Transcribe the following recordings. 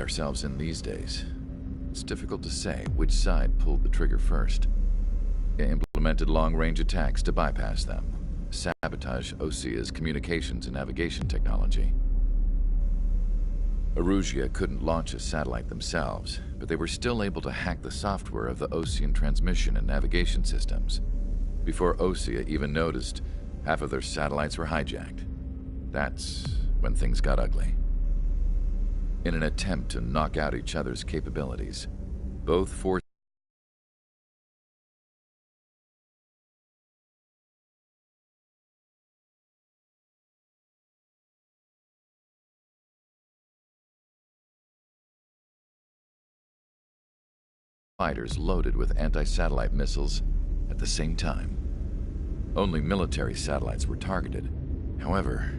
ourselves in these days. It's difficult to say which side pulled the trigger first. They implemented long-range attacks to bypass them, sabotage Osea's communications and navigation technology. Erusia couldn't launch a satellite themselves, but they were still able to hack the software of the Osean transmission and navigation systems. Before Osea even noticed, half of their satellites were hijacked. That's when things got ugly. In an attempt to knock out each other's capabilities, both forces fighters loaded with anti-satellite missiles at the same time. Only military satellites were targeted. However,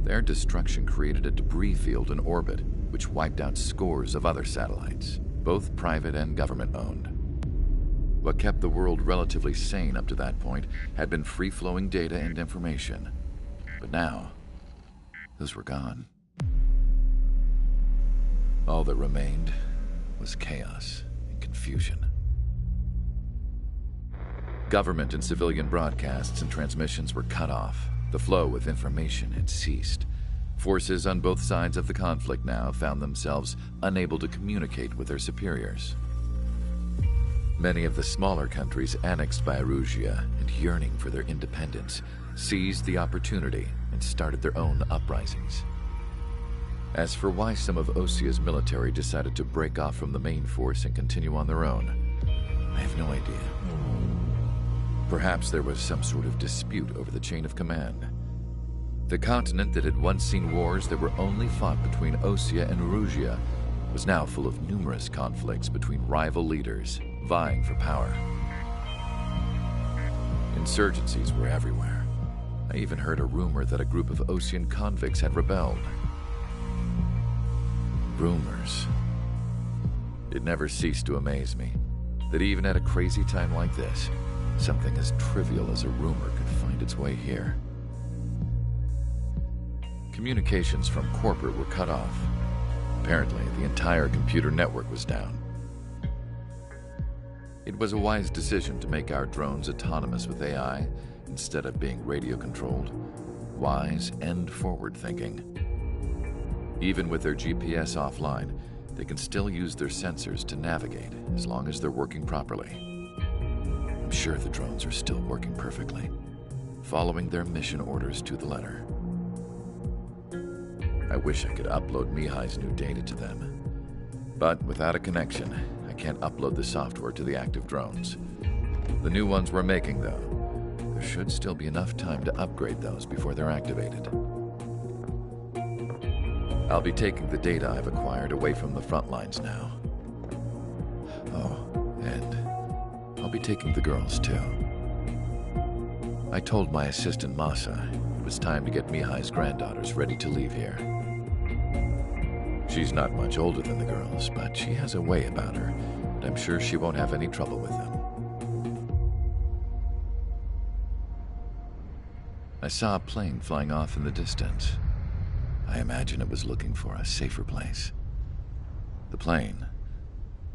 their destruction created a debris field in orbit, which wiped out scores of other satellites, both private and government-owned. What kept the world relatively sane up to that point had been free-flowing data and information. But now, those were gone. All that remained was chaos and confusion. Government and civilian broadcasts and transmissions were cut off. The flow of information had ceased. Forces on both sides of the conflict now found themselves unable to communicate with their superiors. Many of the smaller countries annexed by Erusia and yearning for their independence seized the opportunity and started their own uprisings. As for why some of Osea's military decided to break off from the main force and continue on their own, I have no idea. Perhaps there was some sort of dispute over the chain of command. The continent that had once seen wars that were only fought between Osea and Erusia was now full of numerous conflicts between rival leaders vying for power. Insurgencies were everywhere. I even heard a rumor that a group of Osean convicts had rebelled. Rumors. It never ceased to amaze me that even at a crazy time like this, something as trivial as a rumor could find its way here. Communications from corporate were cut off. Apparently, the entire computer network was down. It was a wise decision to make our drones autonomous with AI instead of being radio-controlled. Wise and forward-thinking. Even with their GPS offline, they can still use their sensors to navigate as long as they're working properly. I'm sure the drones are still working perfectly, following their mission orders to the letter. I wish I could upload Mihai's new data to them. But without a connection, I can't upload the software to the active drones. The new ones we're making, though, there should still be enough time to upgrade those before they're activated. I'll be taking the data I've acquired away from the front lines now. Oh, and I'll be taking the girls, too. I told my assistant, Masa, it was time to get Mihai's granddaughters ready to leave here. She's not much older than the girls, but she has a way about her, and I'm sure she won't have any trouble with them. I saw a plane flying off in the distance. I imagine it was looking for a safer place. The plane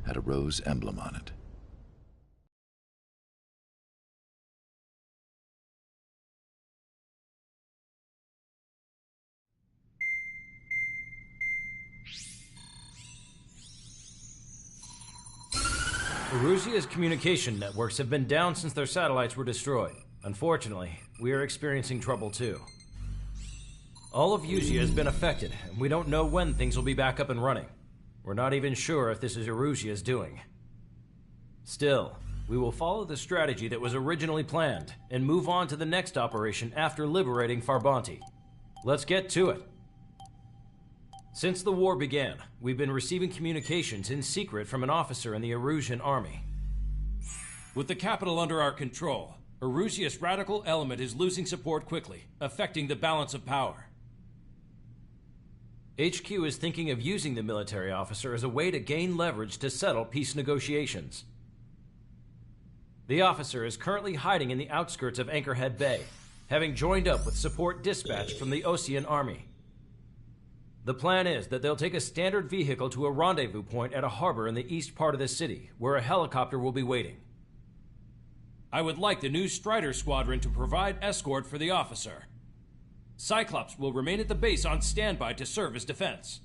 had a rose emblem on it. Erusia's communication networks have been down since their satellites were destroyed. Unfortunately, we are experiencing trouble too. All of Usia has been affected, and we don't know when things will be back up and running. We're not even sure if this is Erusia's doing. Still, we will follow the strategy that was originally planned, and move on to the next operation after liberating Farbanti. Let's get to it. Since the war began, we've been receiving communications in secret from an officer in the Erusian army. With the capital under our control, Erusia's radical element is losing support quickly, affecting the balance of power. HQ is thinking of using the military officer as a way to gain leverage to settle peace negotiations. The officer is currently hiding in the outskirts of Anchorhead Bay, having joined up with support dispatched from the Osean army. The plan is that they'll take a standard vehicle to a rendezvous point at a harbor in the east part of the city, where a helicopter will be waiting. I would like the new Strider Squadron to provide escort for the officer. Cyclops will remain at the base on standby to serve as defense.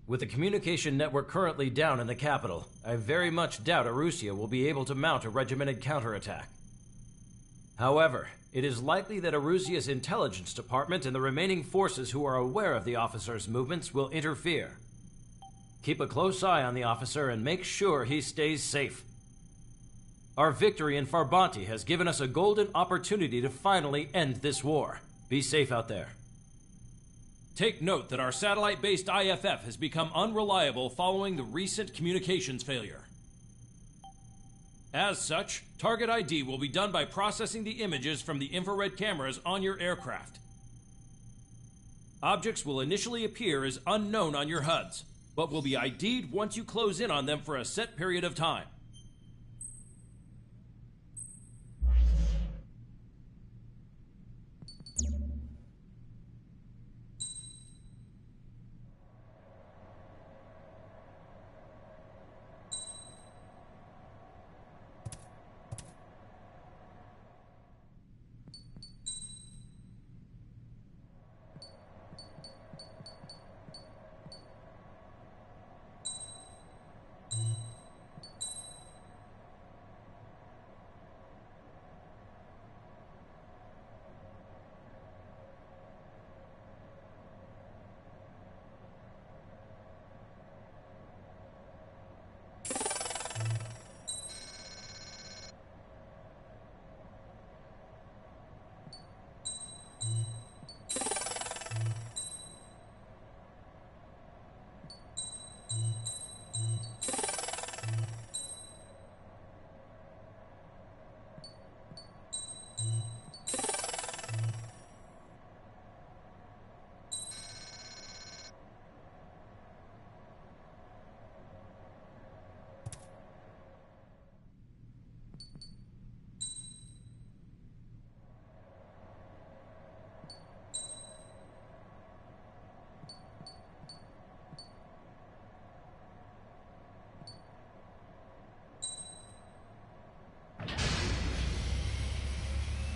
With the communication network currently down in the capital, I very much doubt Erusia will be able to mount a regimented counterattack. However, it is likely that Erusia's intelligence department and the remaining forces who are aware of the officer's movements will interfere. Keep a close eye on the officer and make sure he stays safe. Our victory in Farbanti has given us a golden opportunity to finally end this war. Be safe out there. Take note that our satellite-based IFF has become unreliable following the recent communications failure. As such, target ID will be done by processing the images from the infrared cameras on your aircraft. Objects will initially appear as unknown on your HUDs, but will be ID'd once you close in on them for a set period of time.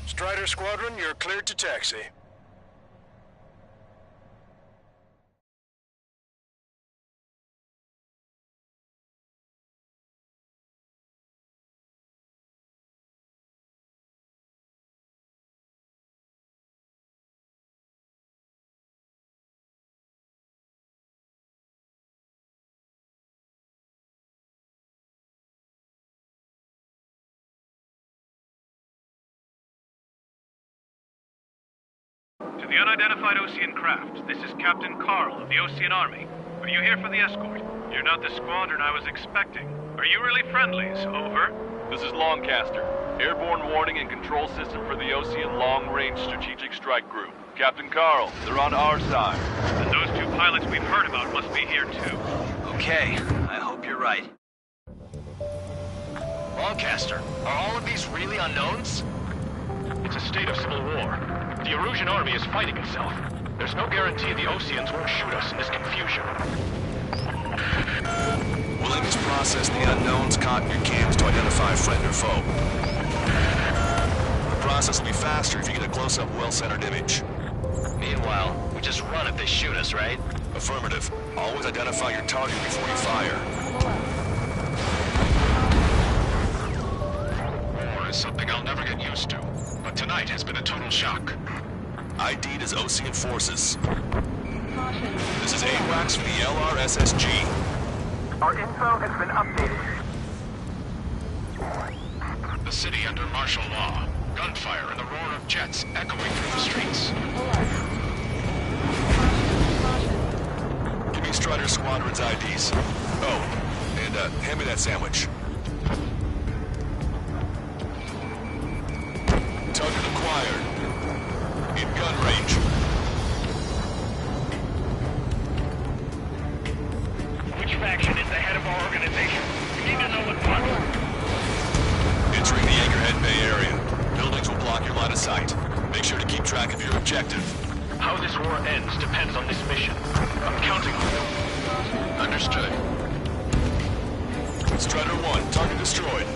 Strider Squadron, you're cleared to taxi. To the unidentified Osean craft, this is Captain Carl of the Osean Army. Are you here for the escort? You're not the squadron I was expecting. Are you really friendlies? Over. This is Longcaster. Airborne warning and control system for the Osean Long-Range Strategic Strike Group. Captain Carl, they're on our side. And those two pilots we've heard about must be here too. Okay, I hope you're right. Longcaster, are all of these really unknowns? It's a state of civil war. The Erusian army is fighting itself. There's no guarantee the Oseans won't shoot us in this confusion. We'll aim to process the unknowns caught in your cams to identify friend or foe. The process will be faster if you get a close-up, well-centered image. Meanwhile, we just run if they shoot us, right? Affirmative. Always identify your target before you fire. War is something I'll never get used to, but tonight has been a total shock. ID'd as Osean forces. This is AWACS for the LRSSG. Our info has been updated. The city under martial law. Gunfire and the roar of jets echoing through the streets. Give me Strider Squadron's IDs. Oh, and hand me that sandwich. Target acquired. In gun range. Which faction is the head of our organization? We need to know at once. Entering the Anchorhead Bay area. Buildings will block your line of sight. Make sure to keep track of your objective. How this war ends depends on this mission. I'm counting on you. Understood. Strider 1, target destroyed.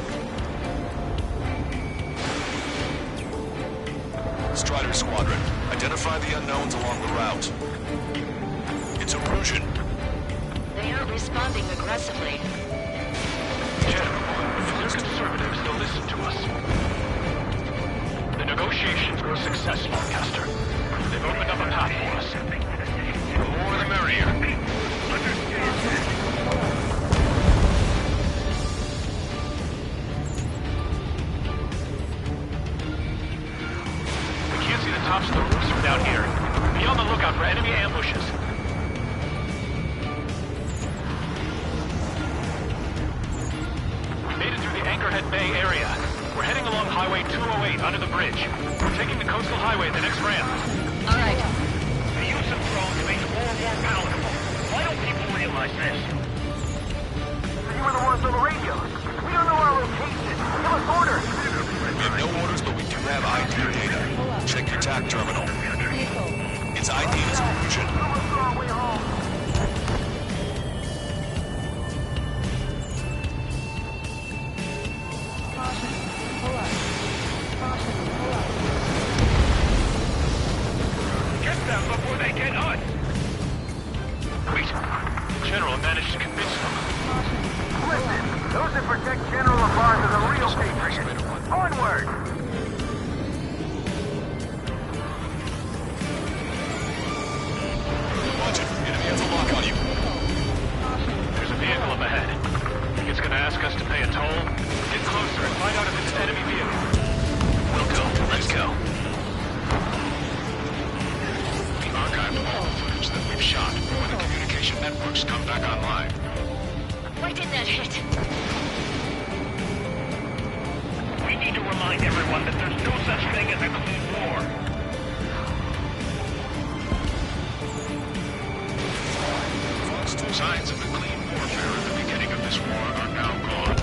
Strider Squadron, identify the unknowns along the route. It's Erusian. They aren't responding aggressively. General, if they're conservatives, they'll listen to us. The negotiations were a success, Lancaster. They've opened up a path for us. The more the merrier. We can't see the tops of the roofs from down here. Be on the lookout for enemy ambushes. We made it through the Anchorhead Bay area. We're heading along Highway 208 under the bridge. We're taking the coastal highway at the next ramp. All right. The use of drones makes war more palatable. Why don't people realize this? You were the ones on the radio. We don't know our location. Give us orders. We have no orders, but we do have ID data. Check your TAC terminal. Its ID is Erusian. Almost on our way home. Get them before they get us! Wait. General managed to convince them. Listen, those that protect General LaBarge are the real patriots. Onward! Watch it. Enemy has a lock on you. There's a vehicle up ahead. Think it's gonna ask us to pay a toll? Get closer and find out if it's an enemy vehicle. We'll go. Let's go. We archived all the footage that we've shot when the communication networks come back online. Why did that hit? We need to remind everyone that there's no such thing as a clean war. Signs of the clean warfare at the beginning of this war are now gone.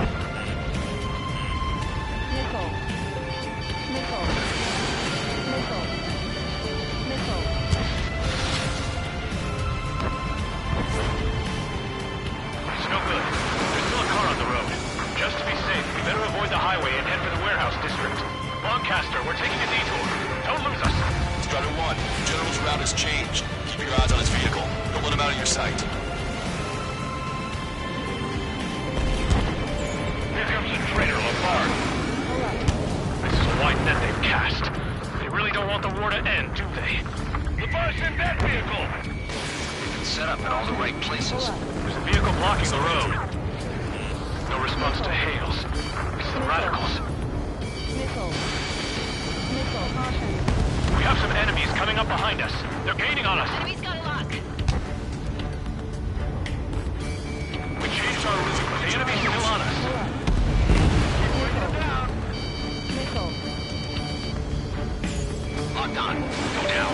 It's no good. There's still a car on the road. Just to be safe, we better avoid the highway and head for the warehouse district. Lancaster, we're taking a detour. Don't lose us. Strider 1, General's route has changed. Keep your eyes on his vehicle. Don't let him out of your sight. Here comes the traitor, LaBarge. This is a wide net they've cast. They really don't want the war to end, do they? LaBarge's in that vehicle! We've been set up in all the right places. There's a vehicle blocking the road. No response to hails. It's the radicals. We have some enemies coming up behind us. They're gaining on us. Enemy's got a lock. We changed our route, but the enemy's still on us. Locked on. Go down.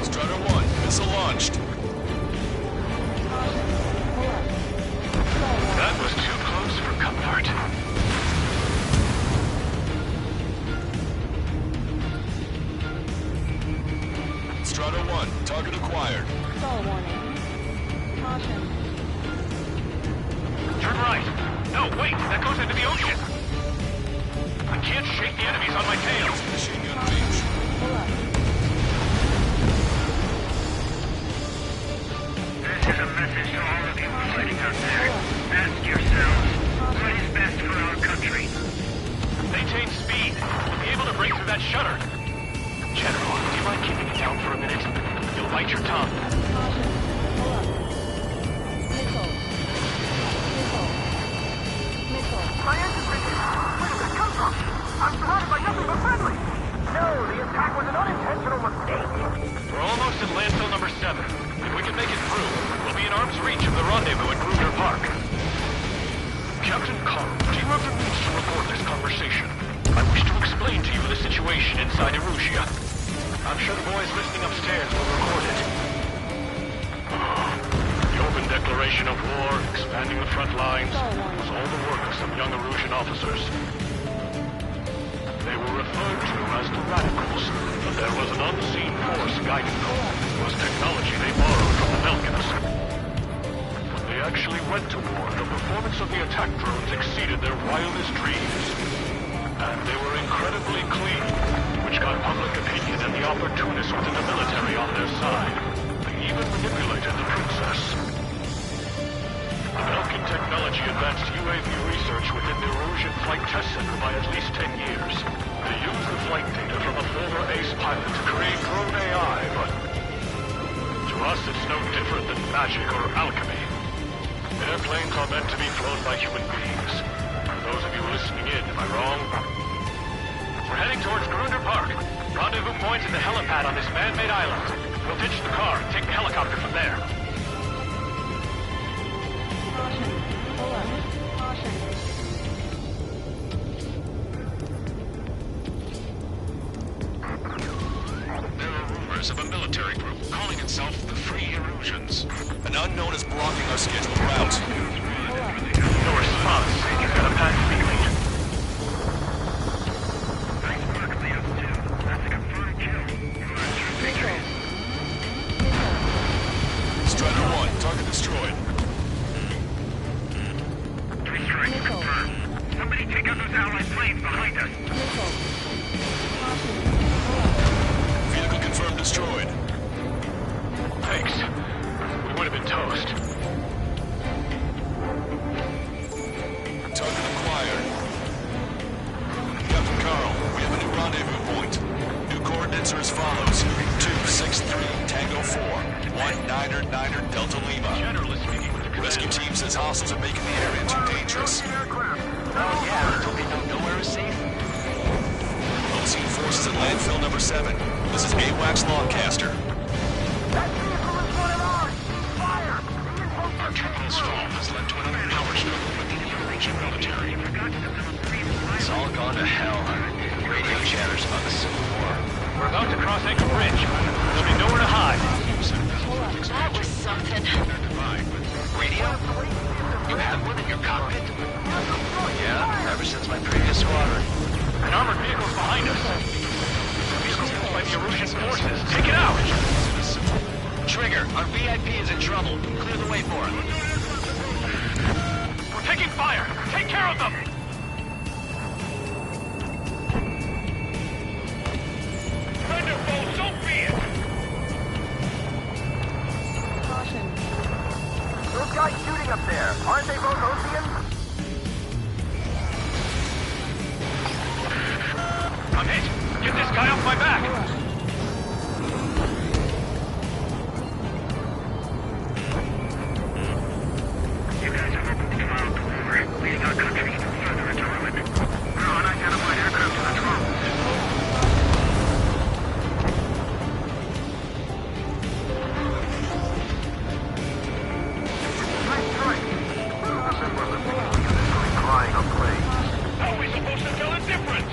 Strider 1, missile launched. That was too close for comfort. Strider 1, target acquired. Turn right. No, wait, that goes into the ocean. I can't shake the enemies on my tail. Machine gun range. This is a message to all of you fighting out there. Ask yourselves, what is best for our country? Maintain speed. We'll be able to break through that shutter. General, do you mind keeping it down for a minute? You'll bite your tongue. My engine breaking. Where did that come from? I'm surrounded by nothing but friendly. No, the attack was an unintentional mistake. We're almost at landfill number 7. If we can make it through, we'll be within reach of the rendezvous at Gruner Park. Captain Carl, do you have the means to record this conversation? I wish to explain to you the situation inside Erusia. I'm sure the boys listening upstairs will record it. The open declaration of war, expanding the front lines, was all the work of some young Erusian officers. They were referred to as the Radicals, but there was an unseen force guiding them. It was technology they borrowed from the Belkans. When they actually went to war, the performance of the attack drones exceeded their wildest dreams. And they were incredibly clean, which got public opinion and the opportunists within the military on their side. They even manipulated the princess. The Belkan technology advanced UAV research within the Erusian Flight Test Center by at least 10 years. They used the flight data from a former ace pilot to create drone AI, but to us it's no different than magic or alchemy. Airplanes are meant to be flown by human beings. For those of you listening in, am I wrong? We're heading towards Gruner Park. Rendezvous point's at the helipad on this man-made island. We'll ditch the car and take the helicopter from there. There are rumors of a military group calling itself the Free Erusians. An unknown is blocking our scheduled route. No response. Got a pass speed lead. Nice work, Leo 2. That's a confirmed kill. Victory. Strider 1, target destroyed. Three strikes confirmed. Somebody take out those allied planes behind us. Vehicle confirmed destroyed. Thanks. We would have been toast. Target acquired. Captain Carl, we have a new rendezvous point. New coordinates are as follows. 263 Tango 4, 19er Delta Lima. Generally speaking, with the Rescue team says hostiles are making the area too dangerous. Oh yeah, don't they know nowhere is safe? Unseen forces at landfill number 7. This is AWACS Longcaster. That vehicle is one of ours! Fire! Our terminal's fall has led to another power struggle with the Erusian military. It's all gone to hell. Radio chatters about the Civil War. We're about to cross Anchor Bridge. There'll be nowhere to hide. That was something. Radio? You have one in your cockpit? Yeah, ever since my previous squadron. An armored vehicle's behind us. The vehicle's used by the Erusian forces. Take it out! Trigger, our VIP is in trouble. Clear the way for him. We're taking fire! Take care of them! Thunderbolt, so be it! Those guys shooting up there, aren't they both Oceans? I'm hit! Get this guy off my back! You guys have opened the trial to war, leading our country even further into ruin. We're on unidentified aircraft on the drones. Nice strike. This is where the units crying on planes. How are we supposed to tell the difference?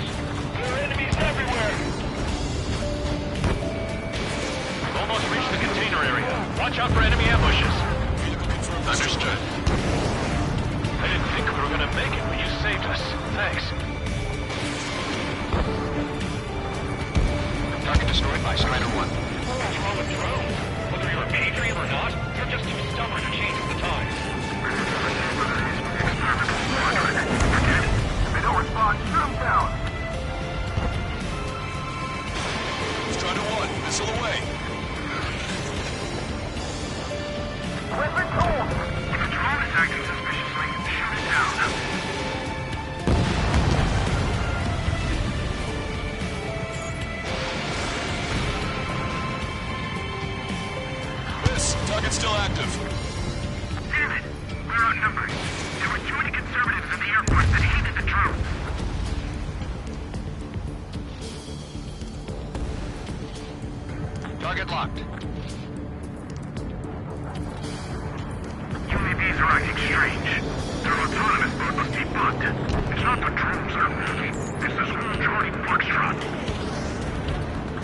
There are enemies everywhere! We've almost reached the container area. Watch out for enemy ambushes. Understood. I didn't think we were gonna make it, but you saved us. Thanks. Target destroyed by Strider 1. What's wrong with drones? Whether you're a patriot or not, you're just too stubborn to change with the times. If they don't respond, shoot them down. Strider 1, missile away. Weapon cold. If the drone is acting suspiciously, shoot it down. Miss, target's still active. Damn it! We're outnumbered. There were too many conservatives in the Air Force that hated the drone. Target locked. VIPs are acting strange. Their autonomous mode must be bugged. It's not the drones that are moving. It's this whole Jordy Foxtrot.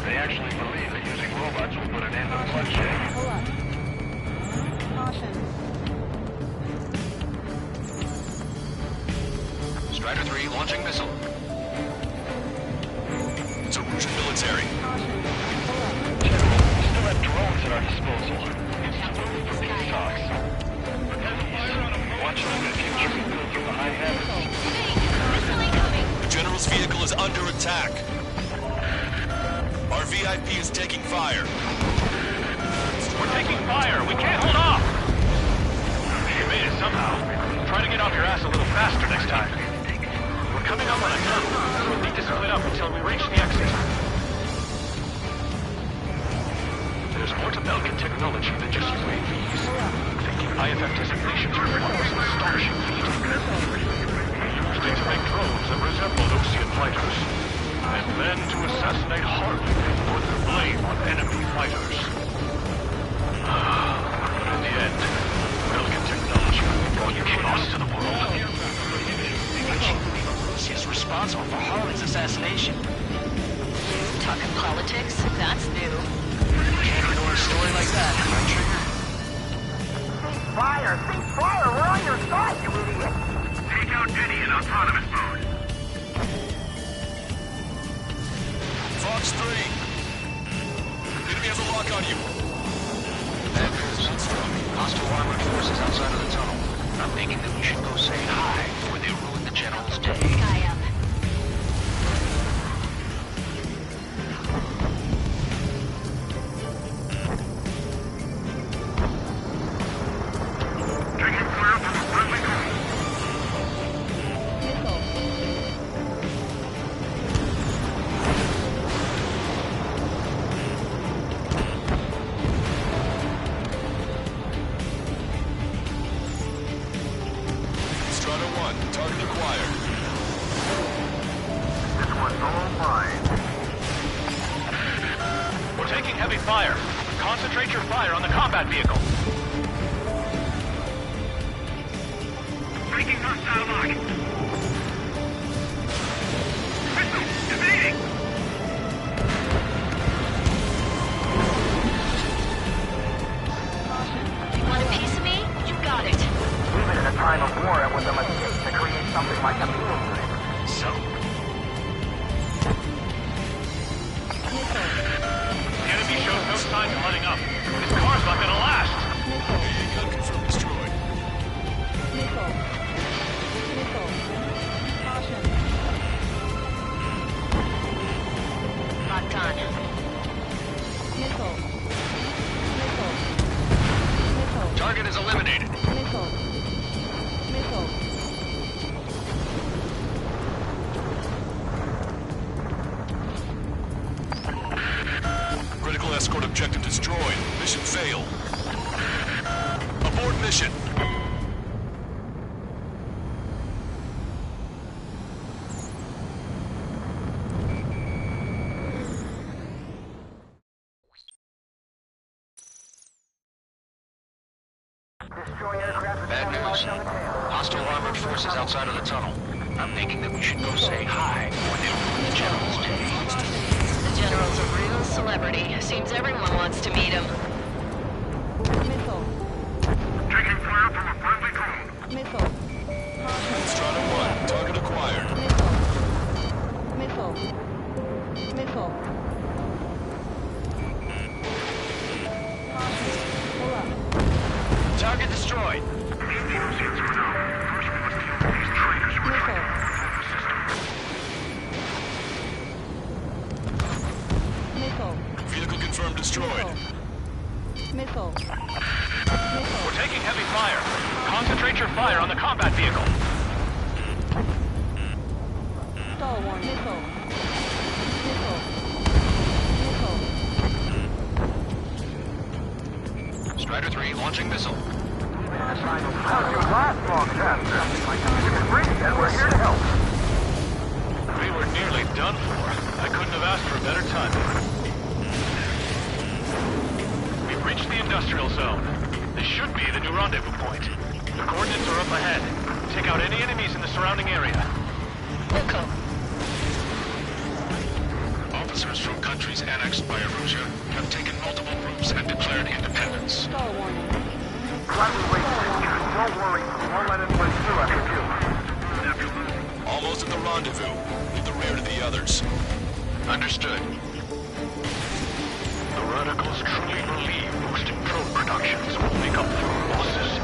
They actually believe that using robots will put an end to bloodshed. Hold up. Caution. Strider 3 launching missile. It's Erusian military. Caution. Hold up. General, we still have drones at our disposal. It's too early for peace talks. Watch them get killed from the high heavens. The General's vehicle is under attack. Our VIP is taking fire. We're taking fire. We can't hold off. You made it somehow. Try to get off your ass a little faster next time. We're coming up on a tunnel. We'll need to split up until we reach the exit. There's more to Belkin technology than just UAVs. Thinking IFF designations are one of those astonishing feat. Used it to make drones that resembled Osean fighters. And then to assassinate Harley and put the blame on enemy fighters. But in the end, Belkin technology brought chaos to the world. She is responsible for Harley's assassination. Talking politics? That's new. Can't ignore a story like that, right, Trigger? Fire! Fire! We're on your side, you idiot! Take out Diddy in autonomous mode. Fox 3. Enemy has a lock on you. Bad news. Hostile armored forces outside of the tunnel. I'm thinking that we should go say hi before they ruin the General's day. Sky up. Taking fire from a friendly drone. Missile. Strata 1, target acquired. This one's all mine. We're taking heavy fire. Concentrate your fire on the combat vehicle. Breaking hostile lock. Missile! Evading! You want a piece of me? You got it. Even in a time of war, it was a mistake to create something like a mule unit. So, Missile. The enemy shows no signs of letting up. This car's not gonna last. Missile. Gun confirmed destroyed. Missile. Missile. Caution. Locked on. Missile. Missile. Missile. target is eliminated. Missile. Missile. Critical escort objective destroyed. Mission failed. Abort mission. Bad news. Hostile armored forces outside of the tunnel. I'm thinking that we should go say hi before they ruin the General's day. The General's a real celebrity. Seems everyone wants to meet him. Missile. Taking fire from a friendly drone. Missile. Strata 1, target acquired. Missile. Missile. Hold up. Target destroyed. Missile. Missile. Vehicle confirmed destroyed. Missile. We're taking heavy fire. Concentrate your fire on the combat vehicle. Stall warning. Missile. Missile. Strider 3 launching missile. How'd you last long, Chester? You can breathe, and we're here to help. We were nearly done for. I couldn't have asked for a better timing. We've reached the industrial zone. This should be the new rendezvous point. The coordinates are up ahead. Take out any enemies in the surrounding area. Wilco. Officers from countries annexed by Erusia have taken multiple groups and declared independence. Stall warning. Don't worry. We won't let anyone through after you. Almost at the rendezvous. Leave the rear to the others. Understood. The Radicals truly believe boosting drone productions will make up for losses.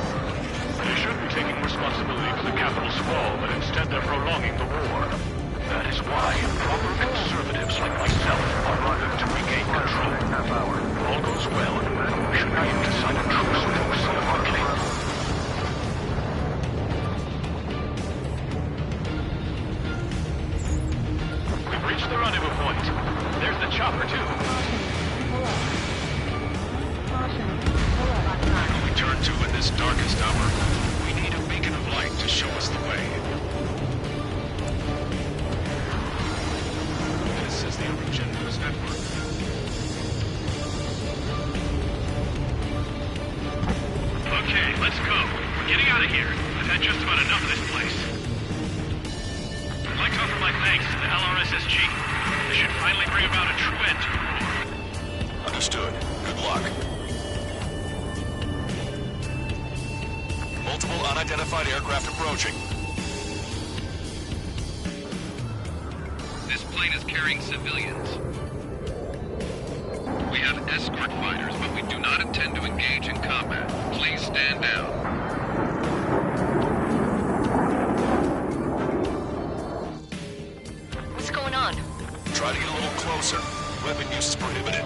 They shouldn't be taking responsibility for the capital's fall, but instead they're prolonging the war. That is why proper conservatives like myself are running to regain control. If all goes well, we should be able to sign a truce with Osea Enclave. We've reached the rendezvous point. There's the chopper, too. Pull up. Caution. Pull up. Where do we turn to in this darkest hour? We need a beacon of light to show us the way. This is the Erusian News Network. Okay, let's go. We're getting out of here. I've had just about enough of this place. I'd like to offer my thanks to the LRSSG. This should finally bring about a true end to the war. Understood. Good luck. Multiple unidentified aircraft approaching. This plane is carrying civilians. We have escort fighters, but we do not intend to engage in combat. Please stand down. What's going on? Try to get a little closer. Weapon use is prohibited.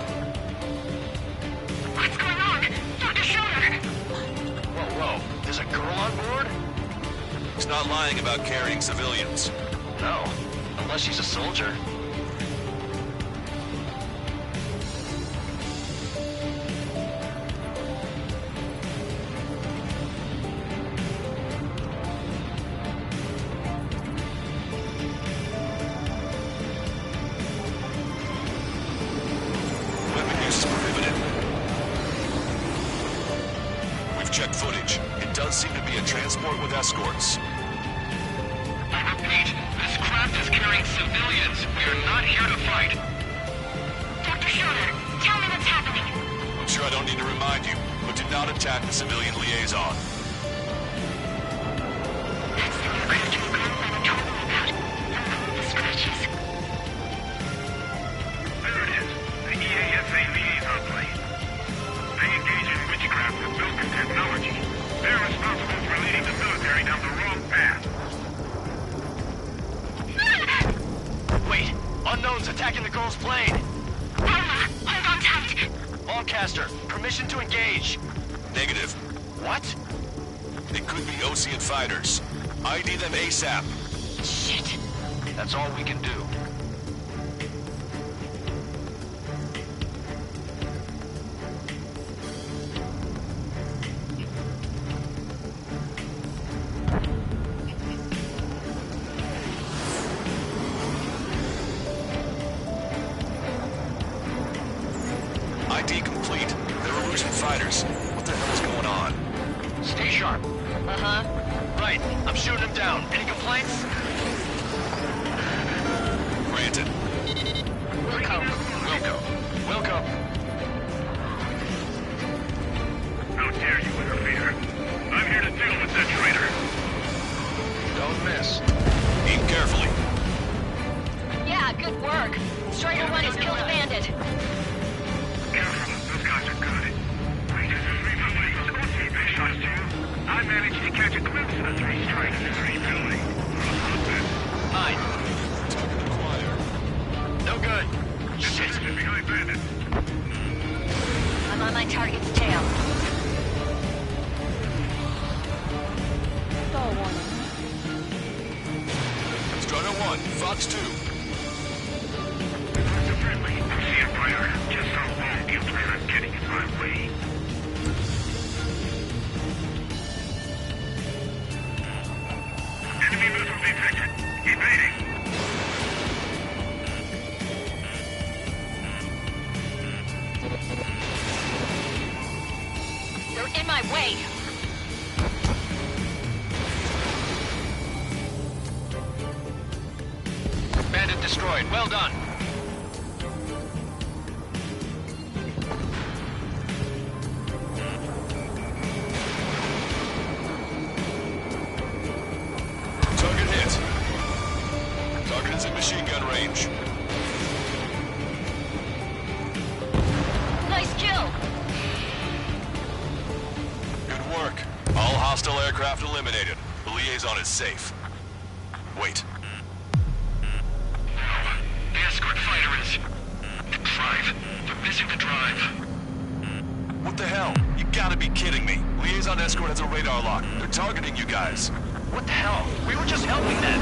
What's going on? Dr. Schroeder! Whoa. There's a girl on board? He's not lying about carrying civilians. No. Unless she's a soldier. Weapon use is prohibited. We've checked footage. It does seem to be a transport with escorts. I repeat, this craft is carrying civilians. We are not here to fight. Dr. Schroeder, tell me what's happening. I'm sure I don't need to remind you, but do not attack the civilian liaison. That's the aircraft your grandfather told me about. The scratches. There it is. The EASA liaison plane. They engage in witchcraft with Vulcan technology. They're responsible for leading the military down the wrong path. Wait! Unknown's attacking the girl's plane! Alma, hold on tight. Lancaster, permission to engage. Negative. What? They could be Osean fighters. ID them ASAP. Shit. That's all we can do. ID complete. They're Erusian fighters. What the hell is going on? Stay sharp. Uh-huh. Right, I'm shooting him down. Any complaints? Granted. Wilco. How dare you interfere? I'm here to deal with that traitor. Don't miss. Aim carefully. Yeah, good work. Strider 1 has killed a bandit. Careful, those guys are good. Wait, this is rebuilding. Squad team been shot too. I managed to catch a glimpse of the three strikers in rebuilding. Hide. Talking to choir. No good. Shit. Behind bandits. I'm on my target's tail. Stall warning. Strider 1, Fox 2. It's a friendly. See a fighter. Just how long do you plan on getting in my way? Enemy missile detected. Evading. They're in my way. destroyed. Well done. Target hit. Target is in machine gun range. Nice kill! Good work. All hostile aircraft eliminated. The liaison is safe. Wait. The escort fighter is... the drive. They're missing the drive. What the hell? You gotta be kidding me. Liaison escort has a radar lock. They're targeting you guys. What the hell? We were just helping them.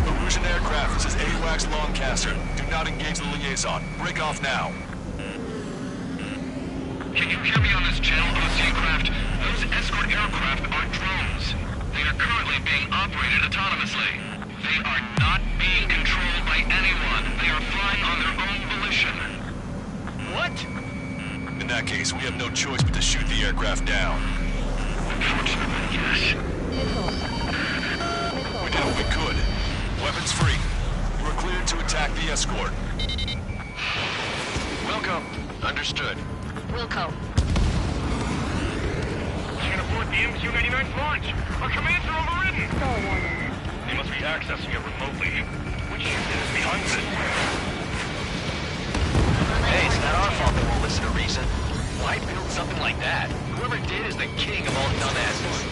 Erusian aircraft. This is AWACS Longcaster. Do not engage the liaison. Break off now. Can you hear me on this channel, OC craft? Those escort aircraft are drones. They are currently being operated autonomously. They are not being controlled by anyone. They are flying on their own volition. What? In that case, we have no choice but to shoot the aircraft down. Unfortunately, yes. We did what we could. Weapons free. You are cleared to attack the escort. Wilco. Understood. Wilco. Can't afford the MQ-99's launch. Our commands are overridden. Stall warning. They must be accessing it remotely. Which unit is behind this? Hey, it's not our fault they won't listen to reason. Why build something like that? Whoever did is the king of all dumbasses.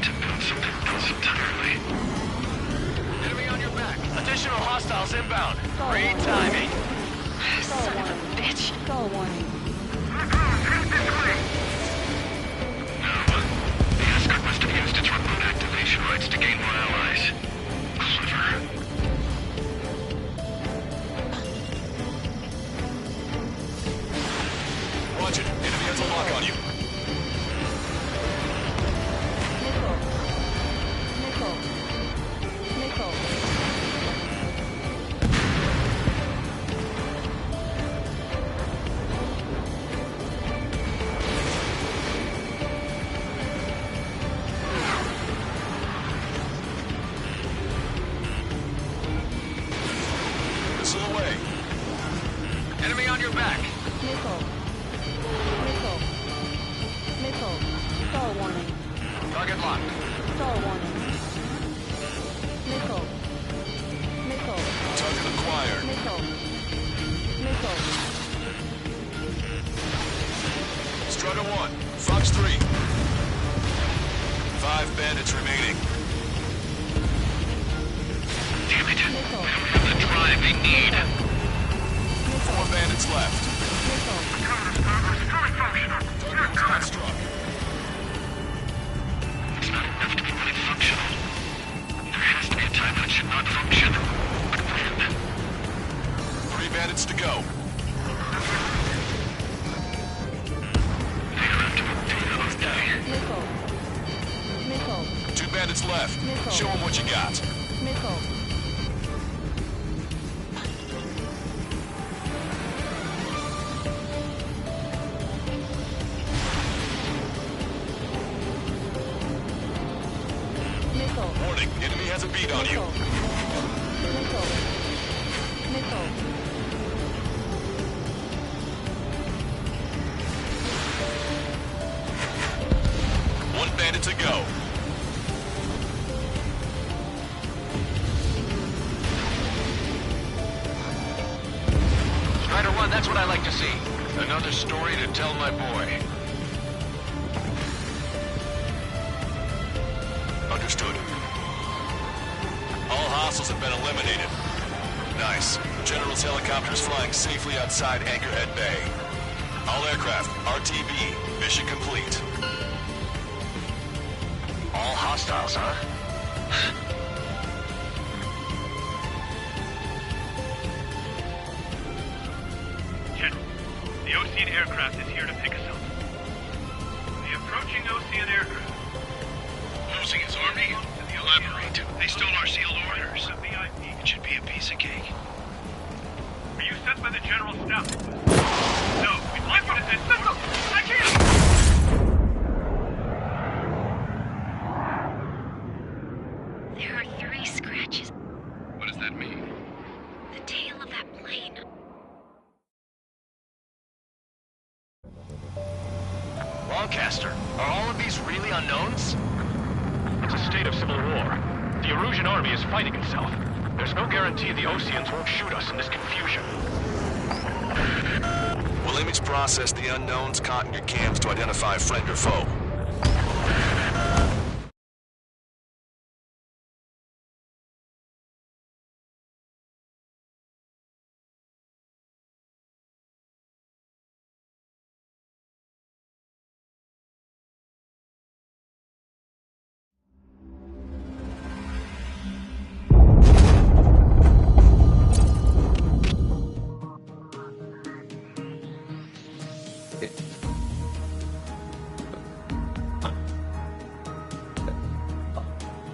To build something else entirely. Enemy on your back. Additional hostiles inbound. Stall Great warning. timing. Stall Son of warning. a bitch. Stall warning. The escort must have used its remote activation rights to gain more allies. Clever. Watch it. Enemy has a lock on you. Nickel. Nickel. Missile away. Enemy on your back. Nickel. Nickel. Nickel. Stall warning. Target locked. Stall warning. Nickel. Nickel. Target acquired. Nickel. Nickel. Strider 1. Fox 3. 5 bandits remaining. Damn it. Nickel. We don't have the drive they need. 4 bandits left. Nickel. Target was not struck. It's not enough to be really functional. There has to be a time when it should not function. But when? 3 bandits to go. They are after Medina of day. Nickel. Nickel. 2 bandits left. Nickel. Show them what you got. Nickel. Nickel. Warning. Enemy has a beat on you. Nickel. Nickel. One bandit to go. Strider 1, that's what I like to see. Another story to tell my boy. Understood. All hostiles have been eliminated. Nice. General's helicopter is flying safely outside Anchorhead Bay. All aircraft, RTB, mission complete. All hostiles, huh? General, the Osean aircraft is here to pick us up. The approaching Osean aircraft. Losing his army? Elaborate. They stole our sealed orders. It should be a piece of cake. Are you sent by the General's staff? No, we'd like you to send... Listen! I can't! There are 3 Groundcaster, are all of these really unknowns? It's a state of civil war. The Erusian army is fighting itself. There's no guarantee the Oseans won't shoot us in this confusion. We'll image process the unknowns caught in your cams to identify friend or foe.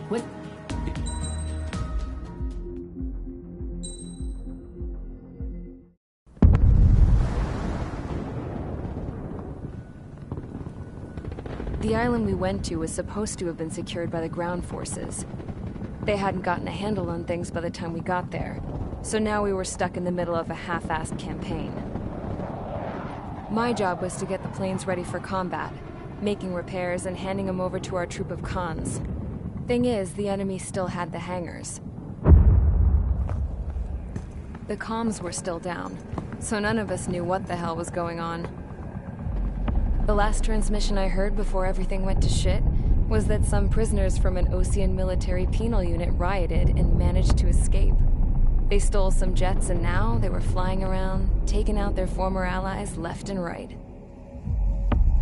What? The island we went to was supposed to have been secured by the ground forces. They hadn't gotten a handle on things by the time we got there, so now we were stuck in the middle of a half-assed campaign. My job was to get the planes ready for combat, making repairs and handing them over to our troop of cons. Thing is, the enemy still had the hangars. The comms were still down, so none of us knew what the hell was going on. The last transmission I heard before everything went to shit was that some prisoners from an Osean military penal unit rioted and managed to escape. They stole some jets and now they were flying around, taking out their former allies left and right.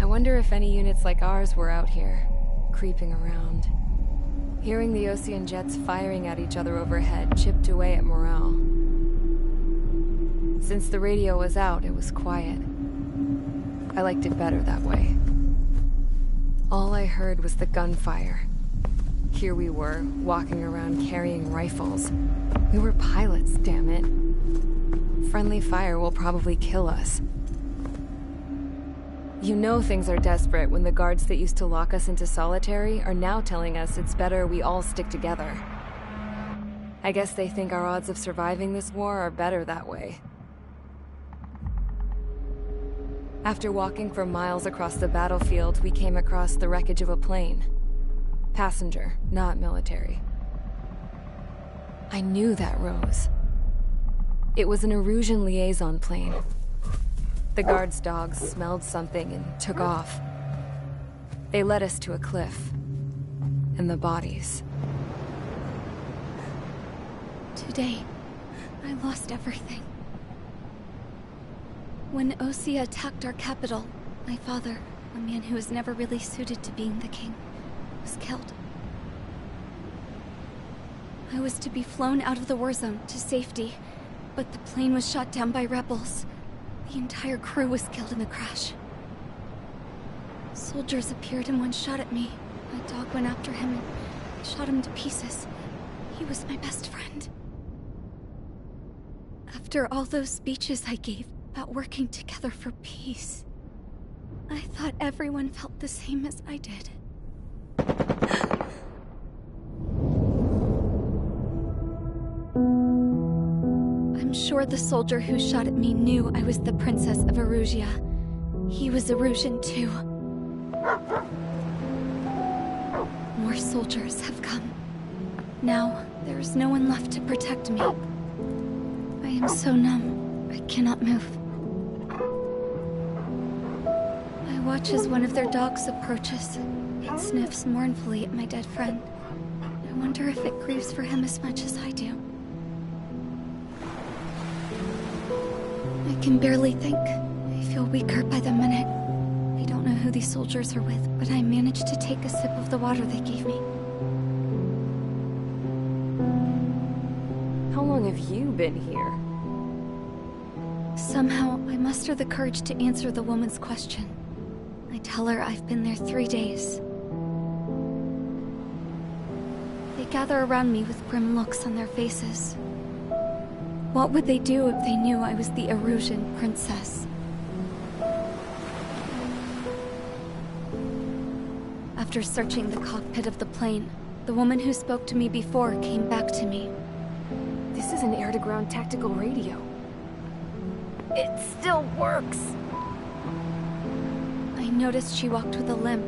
I wonder if any units like ours were out here, creeping around. Hearing the Osean jets firing at each other overhead chipped away at morale. Since the radio was out, it was quiet. I liked it better that way. All I heard was the gunfire. Here we were, walking around carrying rifles. We were pilots, damn it. Friendly fire will probably kill us. You know things are desperate when the guards that used to lock us into solitary are now telling us it's better we all stick together. I guess they think our odds of surviving this war are better that way. After walking for miles across the battlefield, we came across the wreckage of a plane. Passenger, not military. I knew that rose. It was an Erusian liaison plane. The guard's dogs smelled something and took off. They led us to a cliff. And the bodies. Today, I lost everything. When Osea attacked our capital, my father, a man who was never really suited to being the king, was killed. I was to be flown out of the war zone to safety, but the plane was shot down by rebels. The entire crew was killed in the crash. Soldiers appeared and one shot at me. My dog went after him and shot him to pieces. He was my best friend. After all those speeches I gave about working together for peace, I thought everyone felt the same as I did. I'm sure the soldier who shot at me knew I was the Princess of Erusia. He was Erusian too. More soldiers have come. Now, there is no one left to protect me. I am so numb, I cannot move. I watch as one of their dogs approaches. It sniffs mournfully at my dead friend. I wonder if it grieves for him as much as I do. I can barely think. I feel weaker by the minute. I don't know who these soldiers are with, but I managed to take a sip of the water they gave me. How long have you been here? Somehow, I muster the courage to answer the woman's question. I tell her I've been there 3 days. They gather around me with grim looks on their faces. What would they do if they knew I was the Erusian princess? After searching the cockpit of the plane, the woman who spoke to me before came back to me. This is an air-to-ground tactical radio. It still works. I noticed she walked with a limp.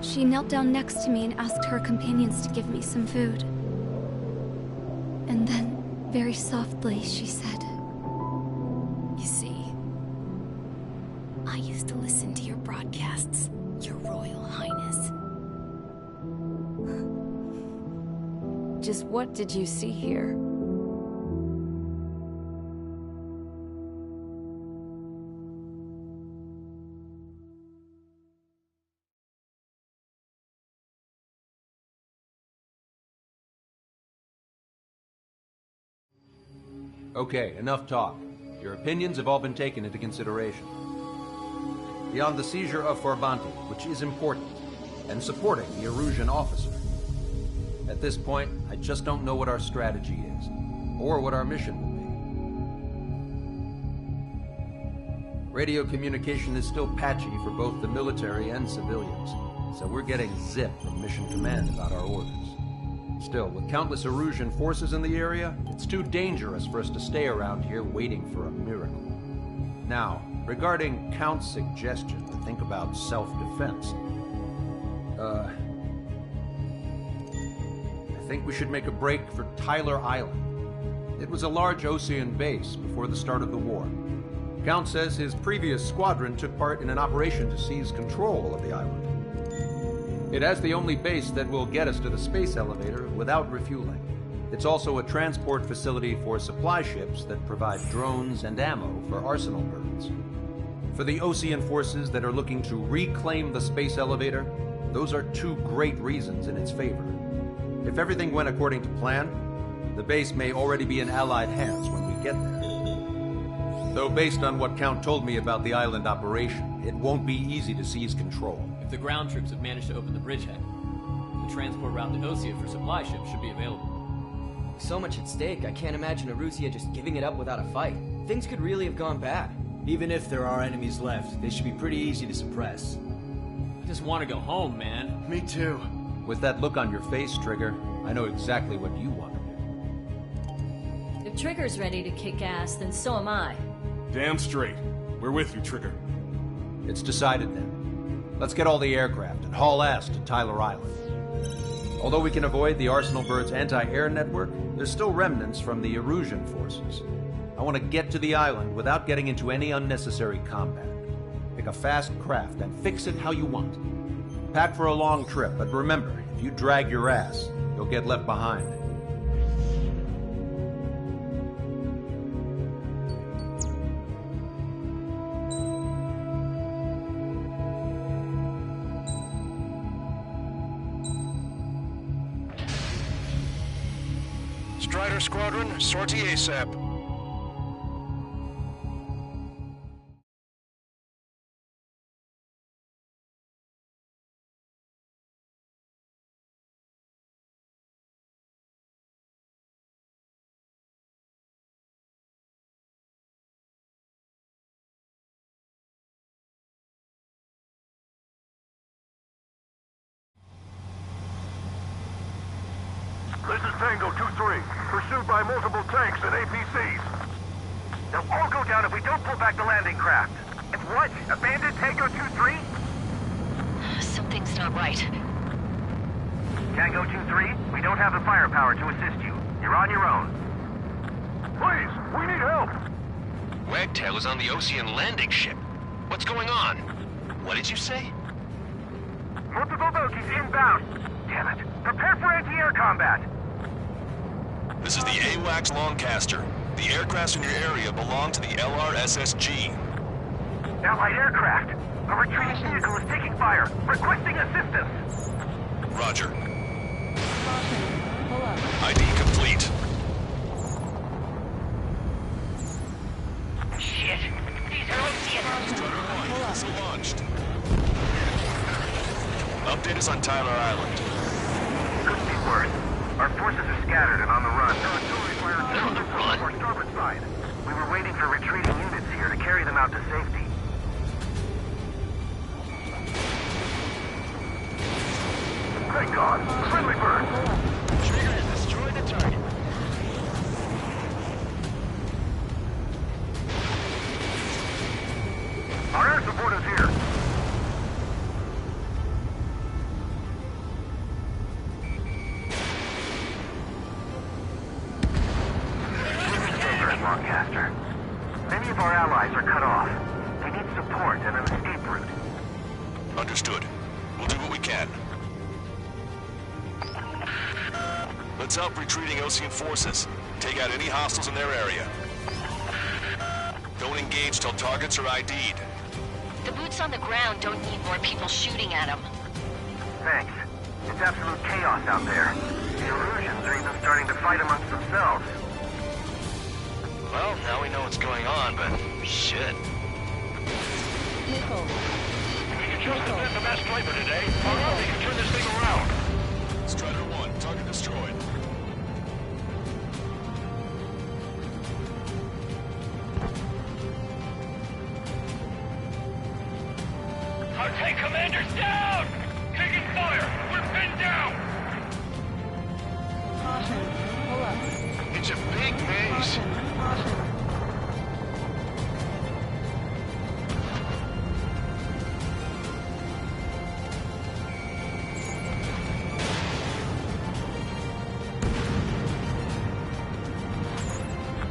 She knelt down next to me and asked her companions to give me some food. And then, very softly, she said, "You see, I used to listen to your broadcasts, Your Royal Highness." Just what did you see here? Okay, enough talk. Your opinions have all been taken into consideration. Beyond the seizure of Farbanti, which is important, and supporting the Erusian officer. At this point, I just don't know what our strategy is, or what our mission will be. Radio communication is still patchy for both the military and civilians, so we're getting zip from Mission Command about our orders. Still, with countless Erusian forces in the area, it's too dangerous for us to stay around here waiting for a miracle. Now, regarding Count's suggestion to think about self-defense, I think we should make a break for Tyler Island. It was a large Osean base before the start of the war. Count says his previous squadron took part in an operation to seize control of the island. It has the only base that will get us to the space elevator without refueling. It's also a transport facility for supply ships that provide drones and ammo for arsenal birds. For the Osean forces that are looking to reclaim the space elevator, those are two great reasons in its favor. If everything went according to plan, the base may already be in Allied hands when we get there. Though based on what Count told me about the island operation, it won't be easy to seize control. If the ground troops have managed to open the bridgehead, the transport route to Osea for supply ships should be available. With so much at stake, I can't imagine Erusia just giving it up without a fight. Things could really have gone bad. Even if there are enemies left, they should be pretty easy to suppress. I just want to go home, man. Me too. With that look on your face, Trigger, I know exactly what you want to do. If Trigger's ready to kick ass, then so am I. Damn straight. We're with you, Trigger. It's decided then. Let's get all the aircraft and haul ass to Tyler Island. Although we can avoid the Arsenal Bird's anti-air network, there's still remnants from the Erusian forces. I want to get to the island without getting into any unnecessary combat. Pick a fast craft and fix it how you want. Pack for a long trip, but remember, if you drag your ass, you'll get left behind. Strider Squadron, sortie ASAP. This is Tango 2-3, pursued by multiple tanks and APCs. They'll all go down if we don't pull back the landing craft. And what? Abandon Tango 2-3? Something's not right. Tango 2-3, we don't have the firepower to assist you. You're on your own. Please, we need help! Wagtail is on the Osean landing ship. What's going on? What did you say? Multiple bogies inbound. Damn it. Prepare for anti-air combat. This is the AWACS Longcaster. The aircrafts in your area belong to the LRSSG. Allied aircraft. A retreating vehicle is taking fire. Requesting assistance. Roger. ID complete. Shit. These are Osean. Strider 1, missile launched. Update us on Tyler Island. Couldn't be worse. Our forces are scattered and on the run. They're on the run? Our starboard side. We were waiting for retreating units here to carry them out to safety. Thank God. Friendly bird. Trigger has destroyed the target. Our air support is here. Understood. We'll do what we can. Let's help retreating Osean forces. Take out any hostiles in their area. Don't engage till targets are ID'd. The boots on the ground don't need more people shooting at them. Thanks. It's absolute chaos out there. The Erusians are even starting to fight amongst themselves. Well, now we know what's going on, but shit. Missile. We can trust the mass striper today. Our army can turn this thing around. Strider 1, target destroyed. Our tank commander's down! Taking fire! We're pinned down! Caution. Pull up. It's a big maze. Caution.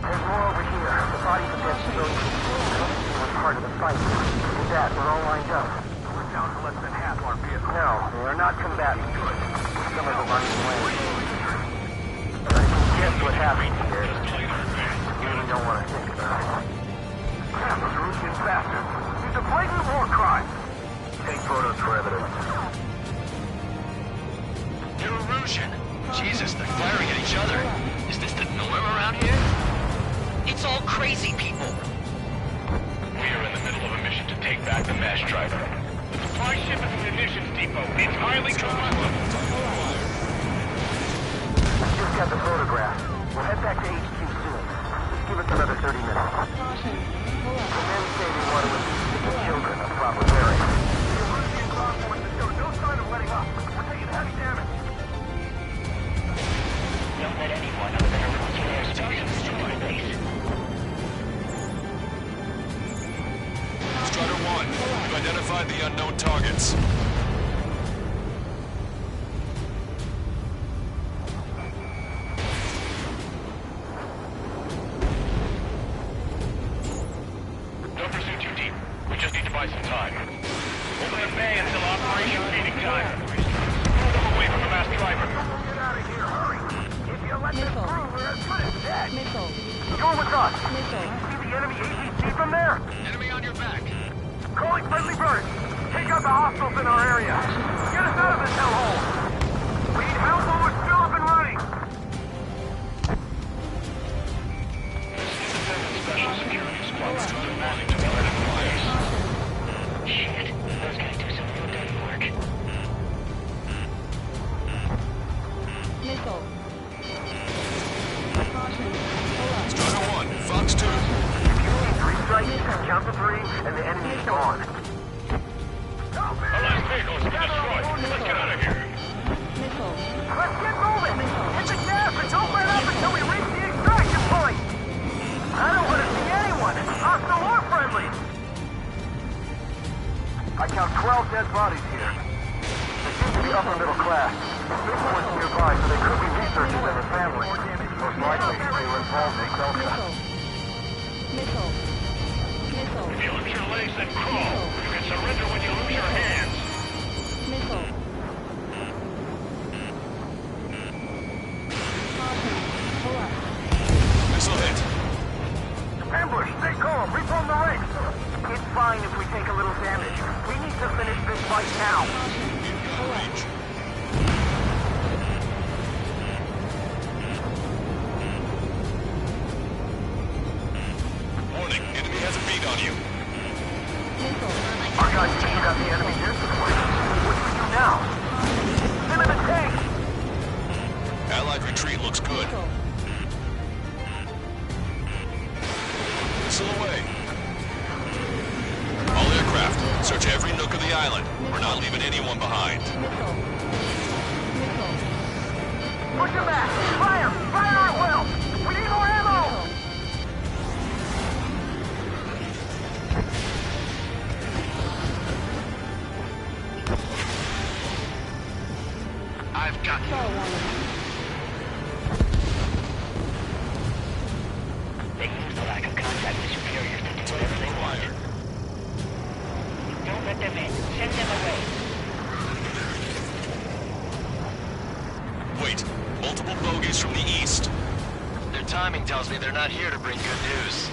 There's more over here. The bodies of dead civilians were part of the fight. With that, we're all lined up. We're down to less than half our vehicles. No, they are not combatants. Some of them are running away. But I can guess what happened here. You really don't want to think about it. Crap, those Erusian bastards. It's a blatant war crime. Take photos for evidence. They're Erusian. Jesus, they're firing at each other. Is this the norm around here? It's all crazy people. We are in the middle of a mission to take back the mass striper. The supply ship at the munitions depot. It's highly combustible. Just got the photograph. We'll head back to HQ soon. Just give us another 30 minutes. Caution. Pull up. The men say they want to assist the children of proper bearing. The Erusian convoys show no sign of letting up. We're taking heavy damage. Don't let anyone other than Erusian airspace destroy the base. Strider 1, we've identified the unknown targets. Don't pursue too deep. We just need to buy some time. Open the bay until Operation Feeding Time. Pull them away from the mass driver. Get out of here, hurry! If you let this through, we're as good as dead. Missile. Go with us. Missile. See the enemy APC from there? Enemy on your back. Calling friendly birds. Take out the hostiles in our area. Get us out of this hellhole. We need help while we're still up and running. Special security squad started moving to the enemy fires. Shit, those guys do some real dirty work. Missile. Caution. Pull up. Strider 1, Fox 2. Three strikes, count to three, and the enemy is gone. Our last vehicles are destroyed. Let's get out of here. Missile. Let's get moving. Hit the gas and don't let up until we reach the extraction point. I don't want to see anyone, hostile or friendly. I count 12 dead bodies here. They seem to be upper middle class. This one's nearby, so they could be researchers and their families. Most likely, they were involved in Delta. Missile. Missile. If you lose your legs, then crawl. You can surrender when you lose your hands. Missile. Caution. Pull up. Missile hit. Ambush, stay calm, reform the ranks. It's fine if we take a little damage. We need to finish this fight now. Pull up. Warning, enemy has a beat on you. Missile. Our guys figured out the enemy near this point. What do we do now? Send in the tank! Allied retreat looks good. Missile. Missile away. All aircraft, search every nook of the island. We're not leaving anyone behind. Missile. Missile. Push him back! Fire! Fire at will! We need more ammo! I've got you. They use the lack of contact with superiors to do whatever they want. Don't let them men. Send them away. Wait, multiple bogies from the east. Their timing tells me they're not here to bring good news.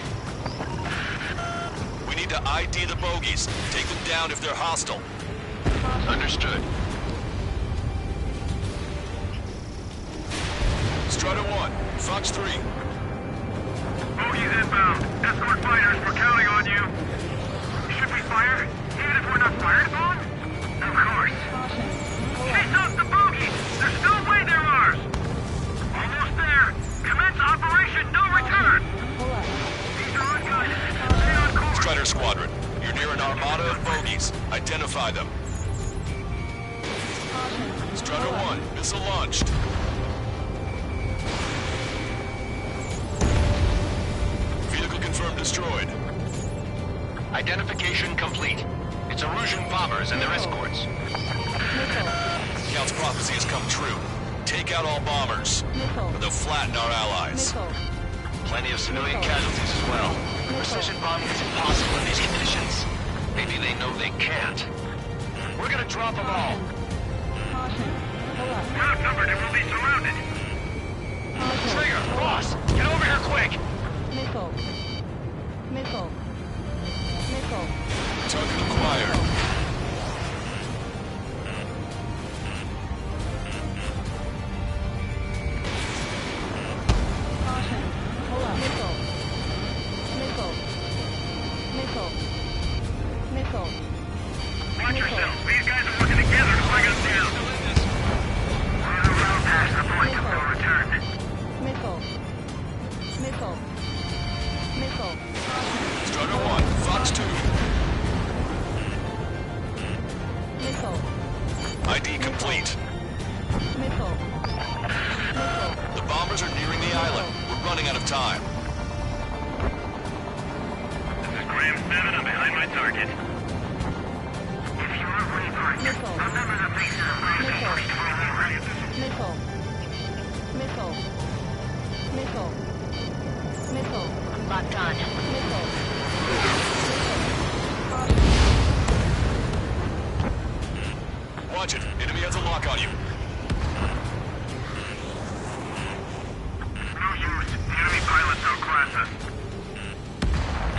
We need to ID the bogies. Take them down if they're hostile. Understood. Strider 1, Fox 3. Bogies inbound. Escort fighters, we're counting on you. Should we fire? Even if we're not fired upon? Of course. Chase out the bogies! There's no way they're ours! Almost there! Commence Operation No Return! These are on good. Stay on course. Strider Squadron, you're near an armada of bogies. Identify them. Strider 1, missile launched. Vehicle confirmed destroyed. Identification complete. It's Erusian bombers and their escorts. Count's prophecy has come true. Take out all bombers. Or they'll flatten our allies. Plenty of civilian casualties as well. Precision bombing is impossible in these conditions. Maybe they know they can't. We're gonna drop them all. We're outnumbered and we'll be surrounded. Trigger, boss, get over here quick! Missile. Missile. Missile. Target acquired. Caution. Hold up. Missile. Missile. Missile. Missile. Watch yourselves. These guys are working together to bring us down. We're on a route past the point of no return. Missile. Missile. Missile. Strider 1, Fox 2. Missile. ID complete. Missile. Missile. The bombers are nearing the island. We're running out of time. This is Graham 7. I'm behind my target. If you're a Reaper, remember the faces of those who first follow you. Missile. Missile. Missile. Missile. Locked on. Missile. Watch it. Enemy has a lock on you. No use. The enemy pilots outclass us.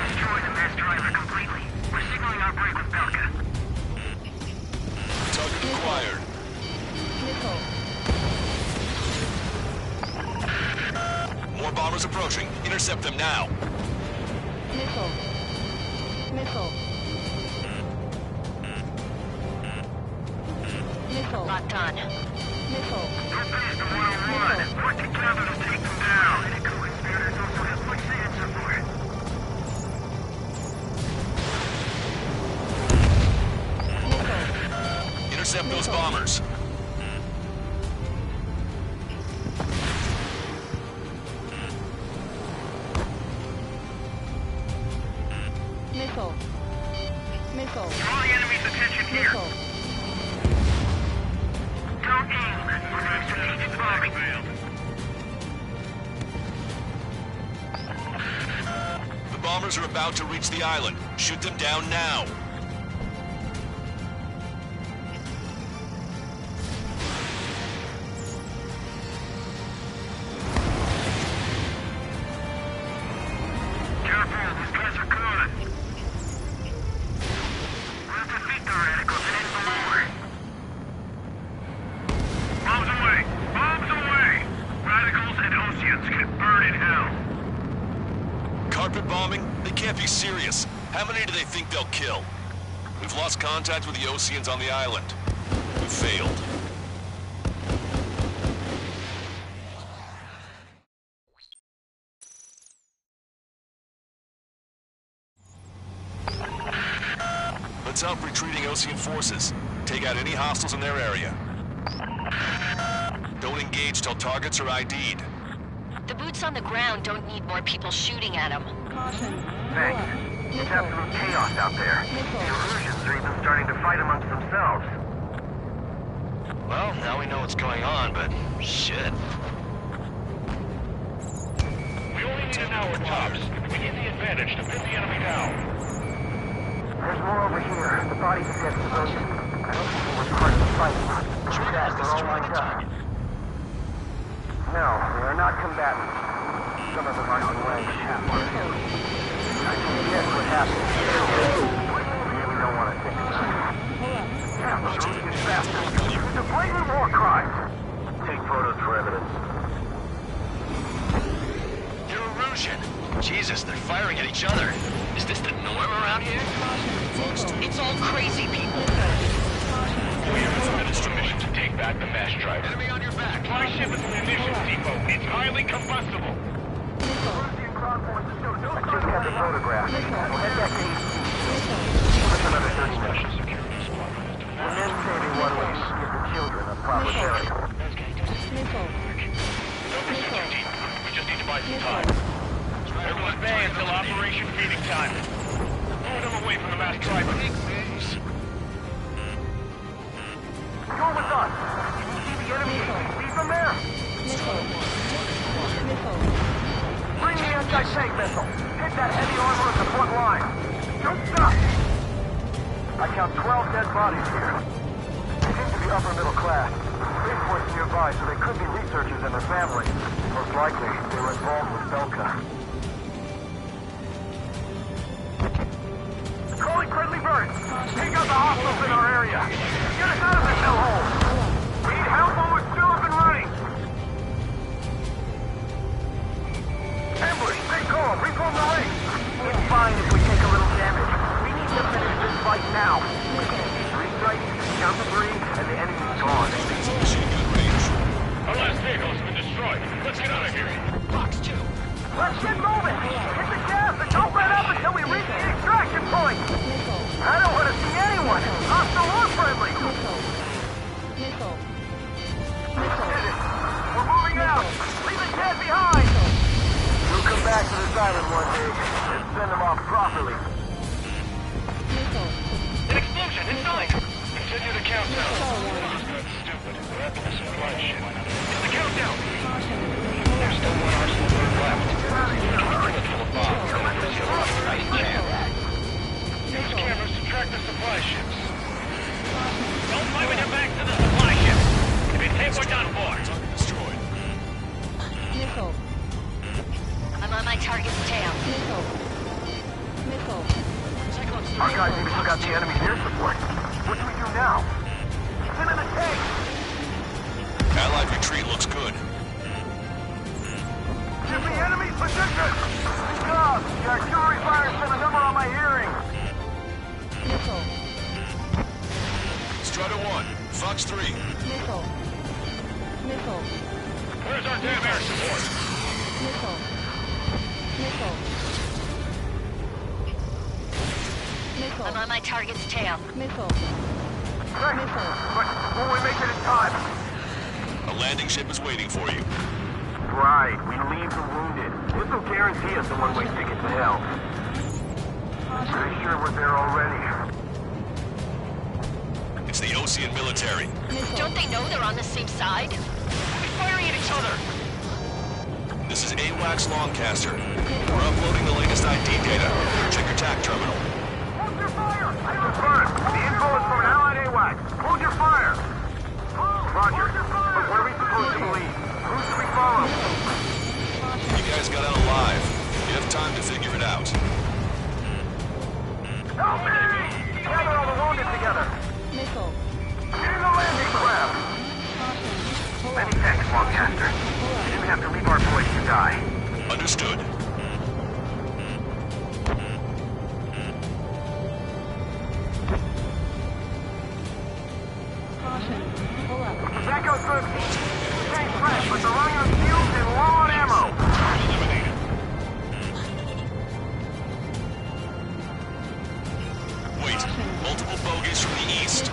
Destroy the mass driver completely. We're signaling our break with Belka. Target acquired. Missile. More bombers approaching. Intercept them now. Missile. Missile. Missile. Locked on. Missile. Don't pass the 101. Work together to take them down. Any co-conspirators also have much to answer for. Missile. Intercept those bombers. Missile. Missile. Draw the enemy's attention here. Missile. Don't aim for the strategic bombing. The bombers are about to reach the island. Shoot them down now. Careful, these guys are good. We'll defeat the radicals and end the war. Bombs away! Bombs away! Radicals and Oceans can burn in hell. Carpet bombing? They can't be serious. How many do they think they'll kill? We've lost contact with the Oceans on the island. We failed. Let's help retreating Ocean forces. Take out any hostiles in their area. Don't engage till targets are ID'd. The boots on the ground don't need more people shooting at them. Caution. Thanks. It's absolute chaos out there. The Erusians are even starting to fight amongst themselves. Well, now we know what's going on, but shit. We only need an hour tops. We need the advantage to pin the enemy down. There's more over here. The bodies of dead civilians. I don't think they were part of the fight. They're all lined up. No, they are not combatants. Some of them aren't even wearing the cap. I can guess what happened. I really don't want to think about it. Yeah, those Rusian bastards. It's a blatant war crime. Take photos for evidence. You're Erusian. Jesus, they're firing at each other. Is this the norm around here? It's all crazy people. We have a mission to take back the mass driver. Enemy on your back. Supply ship is a munitions depot. It's highly combustible. I just got the photograph. We'll head back to HQ. That's another 30 minutes. The men say they want to give the children a proper burial. We just need to buy some time. Everyone bay until Operation Feeding Time. Move them away from the mass driver. Go with us. You see the enemy? See from there? Bring the anti-tank missile. Hit that heavy armor at the front line. Don't stop. I count 12 dead bodies here. They seem to be upper middle class. Spaceport's nearby, so they could be researchers and their families. Most likely, they were involved with Belka. Calling Friendly Bird. Take out the hostiles in our area. Get us out of this hellhole. We need help while we're still up and running. Ambush, stay calm. Reform the ring. It's fine if we take a little damage. We need to finish this fight now. Three strikes, count to three, and the enemy's gone. Our last vehicle has been destroyed. Let's get out of here. Fox 2. Let's get moving. Hit the gas and don't let up until we reach the extraction point. I don't want to see anyone, hostile or friendly. We're moving out. Leave the dead behind. We'll come back to this island one day and send them off properly. An explosion inside. Continue the countdown. That's stupid. What happened to supply ship? It's the countdown. There's still one arsenal bird left. Bring it full of bombs. Nice chance. Use cameras to track the supply ships. Don't fight when you're back to the supply ship. If it's hit, we're done for. Destroyed. I'm on my target's tail. Our guys even took out the enemy's air support. What do we do now? It's in the tank. Allied retreat looks good. Give me enemy's position. Good job. The artillery fire sent a number on my hearing. Strider 1, Fox 3. Where's our damn air support? I'm on my target's tail. Great. But will we make it in time? A landing ship is waiting for you. Right. We leave the wounded. This will guarantee us a one-way ticket to hell. Pretty sure we're there already. It's the Osean military. Don't they know they're on the same side? We'll be firing at each other. This is AWACS Longcaster. We're uploading the latest ID data. Check your TAC terminal. Hold your fire! Confirmed. The info is from an allied AWACS. Hold your fire! Roger. But what are we supposed to believe? Who should we follow? You guys got out alive. You have time to figure it out. Help me! Gather all the wounded together. Get in the landing craft. Many thanks, Longcaster. You didn't have to leave our boys to die. Understood. That goes good. Tank's fresh, but they're running on fumes and low on ammo. Wait, multiple bogies from the east.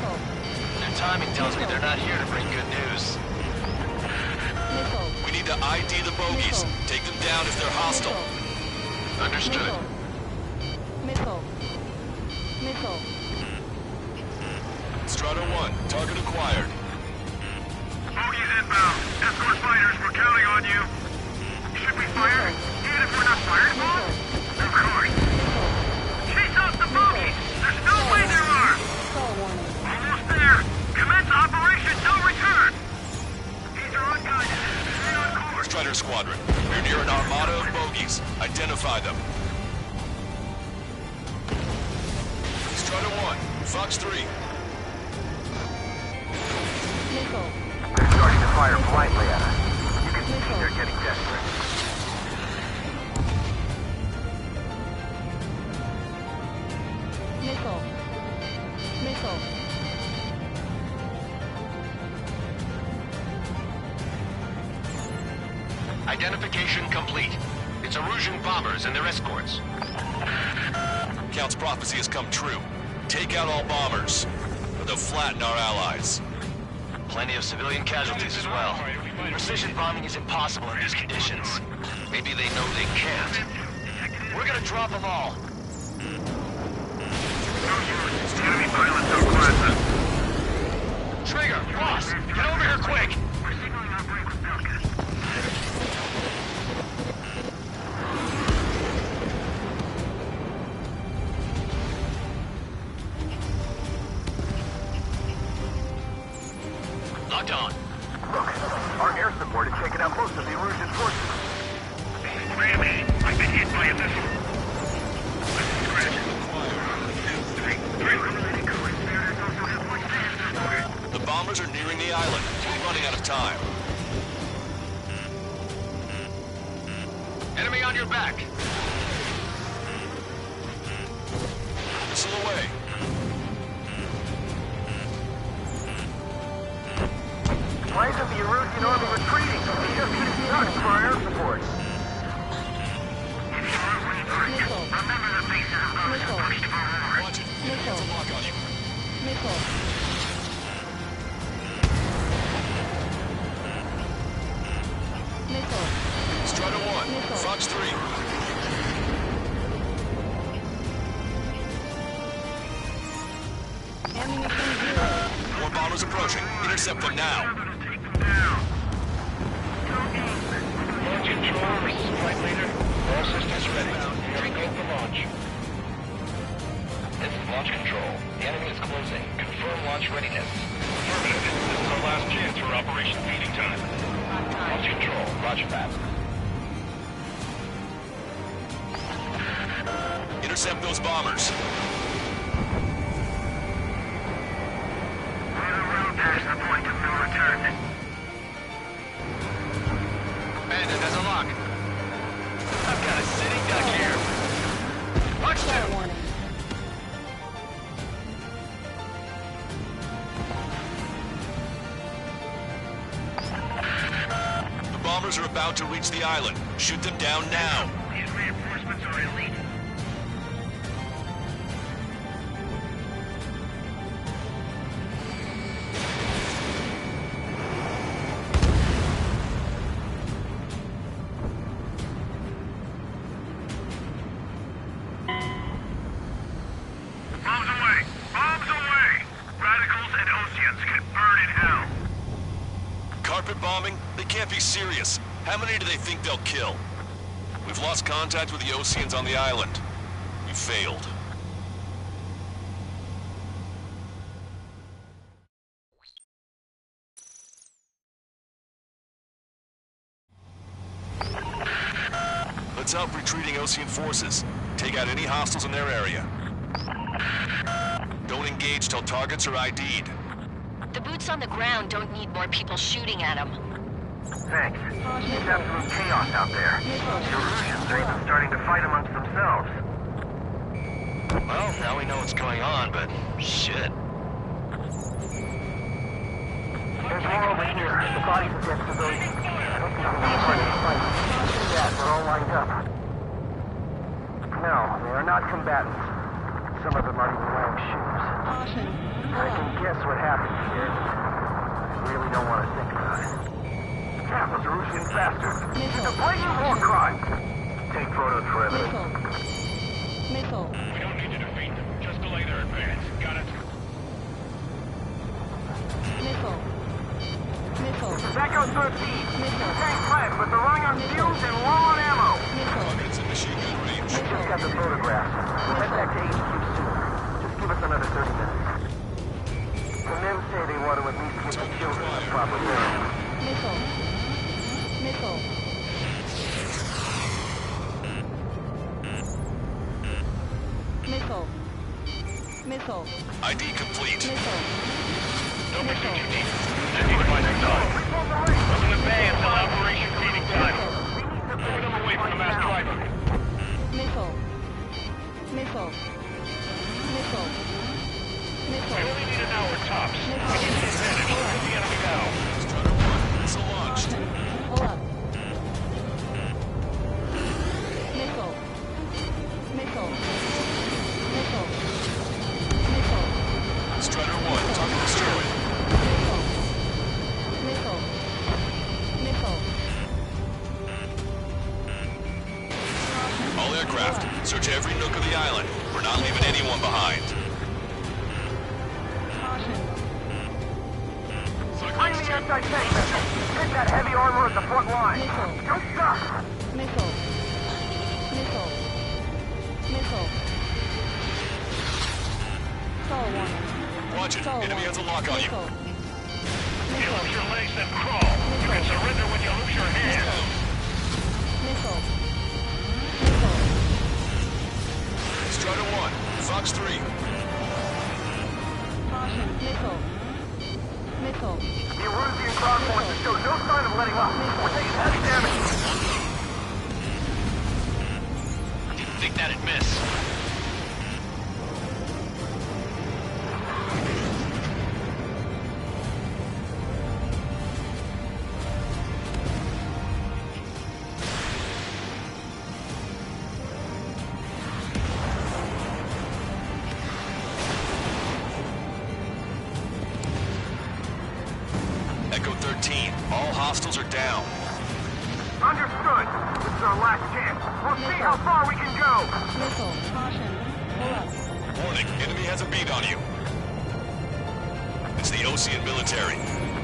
Their timing tells me they're not here to bring good news. We need to ID the bogies. Take them down if they're hostile. Understood. Strider 1, target acquired. Bogies inbound. Escort fighters, we're counting on you. Should we fire? Even if we're not fired upon? Of course. Chase out the bogies! There's no Squadron. We're near an armada of bogies. Identify them. Strider 1, Fox 3. Missile. They're starting to fire blindly at us. You can see they're getting desperate. Missile. Missile. Identification complete. It's Erusian bombers and their escorts. Count's prophecy has come true. Take out all bombers, or they'll flatten our allies. Plenty of civilian casualties as well. Precision bombing is impossible in these conditions. Maybe they know they can't. We're gonna drop them all. Enemy pilots are present. Trigger, Ross, get over here quick! We're signaling our break with Belka. Locked on. Look, our air support has taken out most of the Erusian forces. Rammy, I've been hit by a missile. The bombers are nearing the island. We're running out of time. Enemy on your back. Missile away. Why isn't the Erusian army retreating? They just hit us for our air support. Remember the bases of those who pushed forward. Watch it. Missile. Lock on you. Missile. Missile. Strider 1, Missile. Fox 3. Ammunition zero. More bombers approaching. Intercept them now. Launch control, this is Flight Leader. All systems ready. We are go for launch. This is Launch Control. The enemy is closing. Confirm launch readiness. Affirmative. This is our last chance for Operation Feeding Time. Launch Control, roger that. Intercept those bombers. Past the point of no return. Bandit has a lock. I've got a sitting duck here. Watch Fire two. warning. The bombers are about to reach the island. Shoot them down now. These reinforcements are elite. Bombs away! Bombs away! Radicals and Oceans can burn in hell. Carpet bombing? They can't be serious. How many do they think they'll kill? We've lost contact with the Oceans on the island. We failed. Let's help retreating Ocean forces. Take out any hostiles in their area. Don't engage till targets are ID'd. The boots on the ground don't need more people shooting at them. Thanks. It's absolute chaos out there. The Erusians are even starting to fight amongst themselves. Well, now we know what's going on, but shit. There's more over here. The bodies of dead civilians. Yeah, they're all lined up. No, they are not combatants. Some of them aren't even wearing shoes. Caution. I can guess what happened here. I really don't want to think about it. Yeah, those Erusian bastards. It's a blatant war crime. Take photos for evidence. Missile. We don't need to defeat them. Just delay their advance. Got it? Missile. Missile. Echo 13. Missile. Tank left, but they're running on fumes and low on ammo. Missile. Targets in machine gun range. Just got the photographs. We'll head back to HQ soon. Just give us another 30 minutes. The men say they want to at least put the children in the proper burial. Missile. Missile. Missile. ID complete. Missile. Don't pursue too deep. Just need to find their dog. Open the bay until operation feeding time. Put them away from the mass driver. Missile. Missile. Missile. Missile. We only need an hour tops. We need the advantage. Hit the enemy now. Strider 1, missile launched. Pull up. Missile. Missile. Missile. Missile. Strider 1, target destroyed. Missile. Missile. All aircraft, search every nook of the island. We're not leaving anyone behind. Bring the anti-tank missile. Hit that heavy armor at the front line. Don't stop. Missile. Missile. Missile. Stall warning. Watch it. Enemy has a lock on you. You lose your legs, then crawl. You can surrender when you lose your hands. Missile. Strider 1, Fox 3. Caution. Missile. Missile. The Erusian ground forces show no sign of letting up. We're taking heavy damage. Didn't think that'd miss. Echo 13, all hostiles are down. Understood. This is our last chance. We'll see how far we can go. Missile. Caution. Pull up. Warning, enemy has a beat on you. It's the Osean military.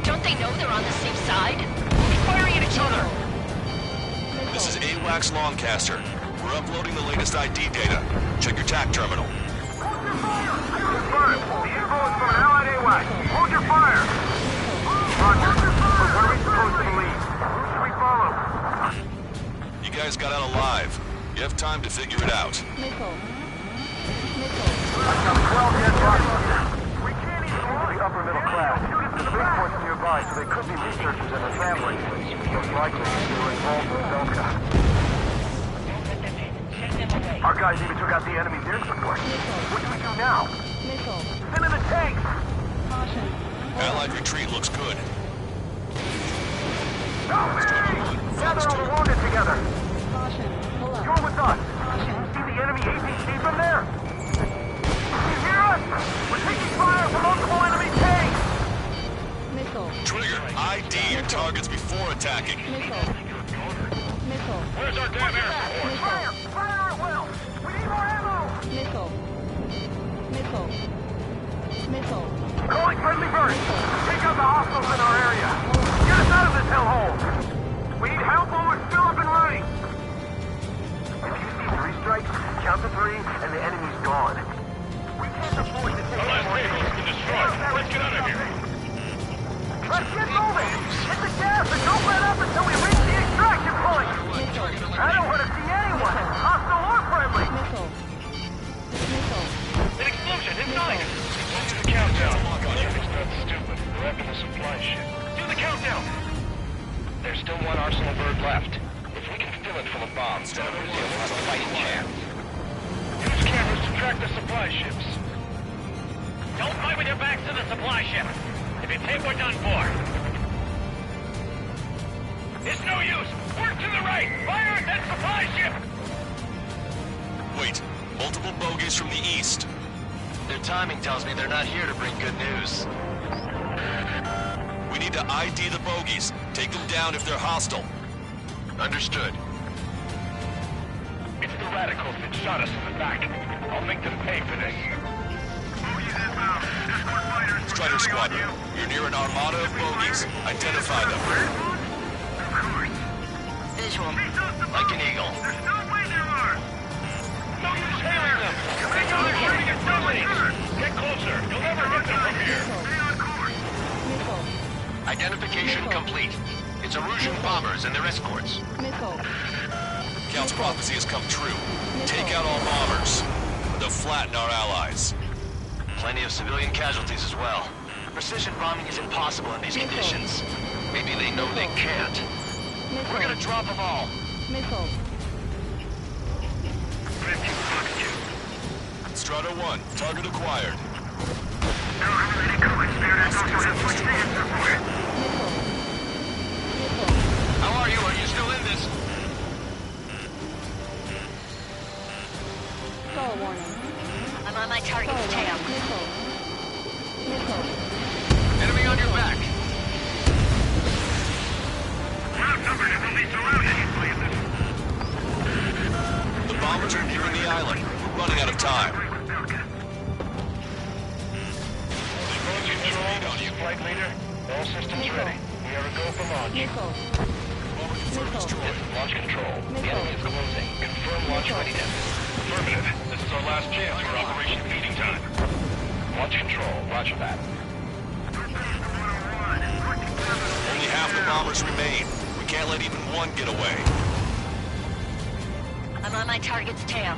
Don't they know they're on the same side? We'll be firing at each other. This is AWACS Longcaster. We're uploading the latest ID data. Check your TAC terminal. Confirmed. The info is from an allied AWAC. Hold your fire. Roger. But what are we supposed to believe? Who should we follow? You guys got out alive. You have time to figure it out. Missile. I've got 12 dead bodies here. We can't even warn the upper middle class. The big one's nearby, so they could be researchers and their families. Most likely, they were involved with Zelka. Our guys even took out the enemy's air support. What do we do now? Missile. Send in the tanks! Caution. Allied retreat looks good. Gather all the wounded together. Caution. Pull up. You're with us. See the enemy APC from there? You hear us? We're taking fire from multiple enemy tanks! Missile. Trigger, ID your targets before attacking. Missile. Missile. Where's our damn air support? Fire! Fire at will! We need more ammo! Missile. Missile. Missile. Calling friendly birds! Take out the hostiles in our area! Get us out of this hellhole! We need help while we're still up and running! If you see 3 strikes, count to 3, and the enemy's gone. We can't afford to take The last vehicle's been destroyed. Let's get out of here. Let's get moving! Hit the gas and don't let up until we reach the extraction point! I don't want to see anyone, hostile or friendly! Missile. Missile. An explosion inside! Do the countdown. It's not stupid. We're after the supply ship. Do the countdown! There's still one Arsenal bird left. If we can fill it full of bombs, then Erusia will have a fighting chance. Use cameras to track the supply ships. Don't fight with your backs to the supply ship. If it's hit, we're done for. It's no use. Work to the right. Fire at that supply ship. Wait, multiple bogies from the east. Their timing tells me they're not here to bring good news. We need to ID the bogies. Take them down if they're hostile. Understood. It's the radicals that shot us in the back. I'll make them pay for this. Strider Squad, you're near an armada of bogies. Identify them. Visual. Like an eagle. There's no way there are! No use hailing them. They know they're shooting at friendlies. Get closer. You'll never hit them from here. Stay on course! Missile. Identification complete. It's Erusian bombers and their escorts. Missile. Count's prophecy has come true. Take out all bombers. They'll flatten our allies. Plenty of civilian casualties as well. Precision bombing is impossible in these conditions. Maybe they know they can't. We're gonna drop them all. Missile. Strata 1, target acquired. How are you? Are you still in this? Call warning. I'm on my target's tail. Missile. Missile. Enemy on your back. The bombers are nearing the island. We're running out of time. Flight leader, all systems ready. We are a go for launch. Missile. Launch control. The enemy is closing. Confirm launch readiness. Affirmative. This is our last chance for Operation Feeding Time. Launch control. Roger that. Only half the bombers remain. We can't let even one get away. I'm on my target's tail.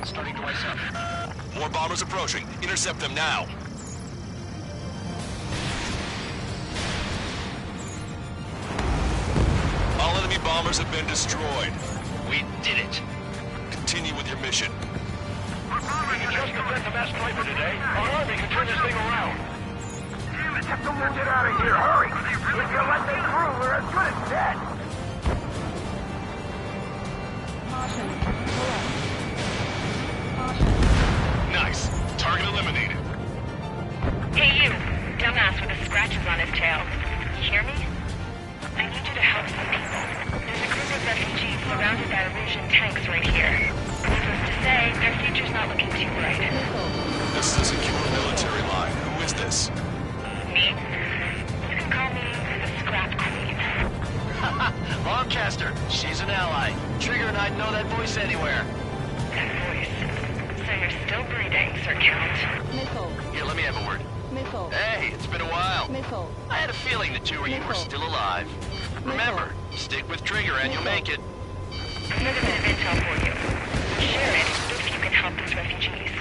Starting to ice up. More bombers approaching. Intercept them now. All enemy bombers have been destroyed. We did it. Continue with your mission. We can just prevent the mass sniper today. Our army can turn this thing around. Damn it, someone get out of here. Hurry. If you let them through, we're as good as dead. Caution. Correct. Nice. Target eliminated. Hey you, dumbass with the scratches on his tail. You hear me? I need you to help some people. There's a group of refugees surrounded by Erusian tanks right here. Needless to say, their future's not looking too bright. This is a secure military line. Who is this? Me? You can call me the Scrap Queen. Longcaster. She's an ally. Trigger and I'd know that voice anywhere. That voice. So you're still breathing, Sir Count. Missile. Here, let me have a word. Missile. Hey, it's been a while. Missile. I had a feeling the two of you were still alive. Remember, stick with Trigger and you'll make it. Another bit of intel for you. Share it if you can help these refugees.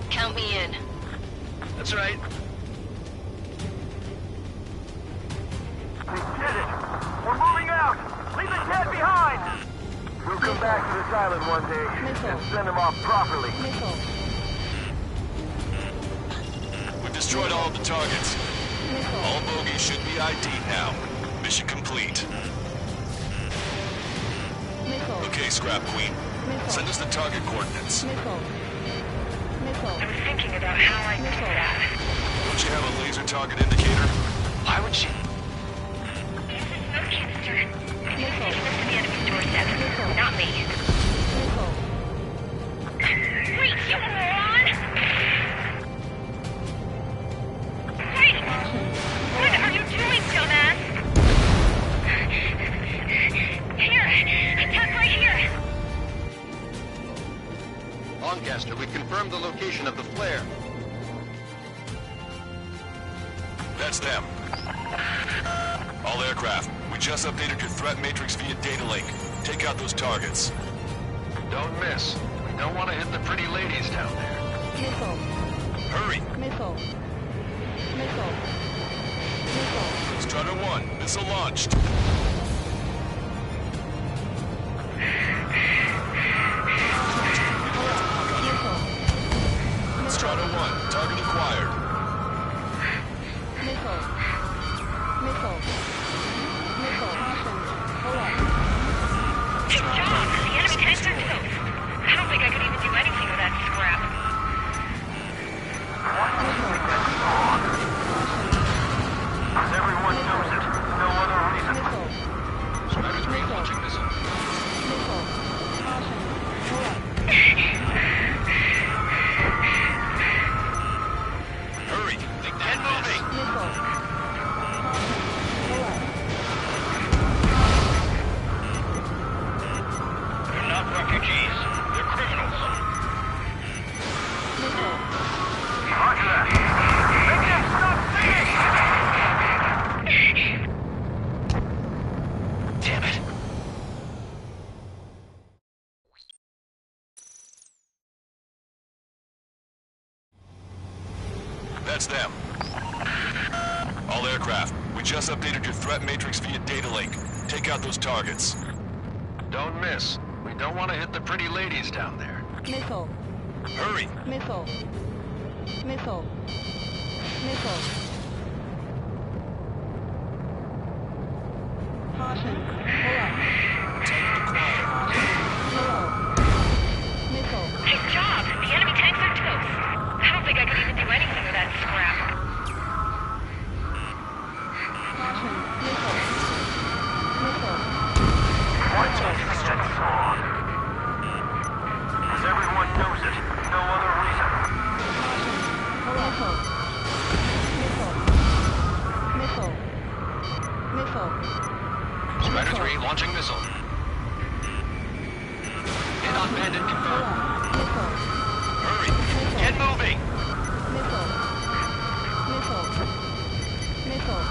Count me in. That's right. We did it. We're moving out. Leave the dead behind. We'll come back to this island one day and send them off properly. Missile. We've destroyed all of the targets. Missile. All bogies should be ID'd now. Mission complete. Missile. Okay, Scrap Queen. Send us the target coordinates. Missile. Missile. I was thinking about how I did that. Don't you have a laser target indicator? Why would she? This is Snowcaster. Taking us to the enemy's doorstep. Not me. Missile. Wait, you moron! Wait! What are you doing, dumbass? Here! Attack right here! Longcaster, we confirmed the location of the flare. That's them. All aircraft, we just updated your threat matrix via data link. Take out those targets. Don't miss. We don't want to hit the pretty ladies down there. Missile. Hurry! Missile. Missile. Missile. Strutter 1, missile launched. Strata 1, target acquired. Missile. Missile. Missile. Caution. Correct. Good job! The enemy tanks are close. I don't think I could even do anything with that scrap. Everyone knows it. No other reason. Missile. them. All aircraft, we just updated your threat matrix via data link. Take out those targets. Don't miss. We don't want to hit the pretty ladies down there. Missile. Hurry! Missile. Missile. Missile. Caution. Pull up. Hello. Missile. Nice job! The enemy tanks are toast. I don't think I could even do anything with that scrap. Caution. Missile. Missile. Watch out for such fraud. As everyone knows it, no other reason. Missile. Missile. Missile. Missile. Spider 3 launching missile. Hit on bandit confirmed. Missile. Hurry! Get moving! Missile. Missile. Missile.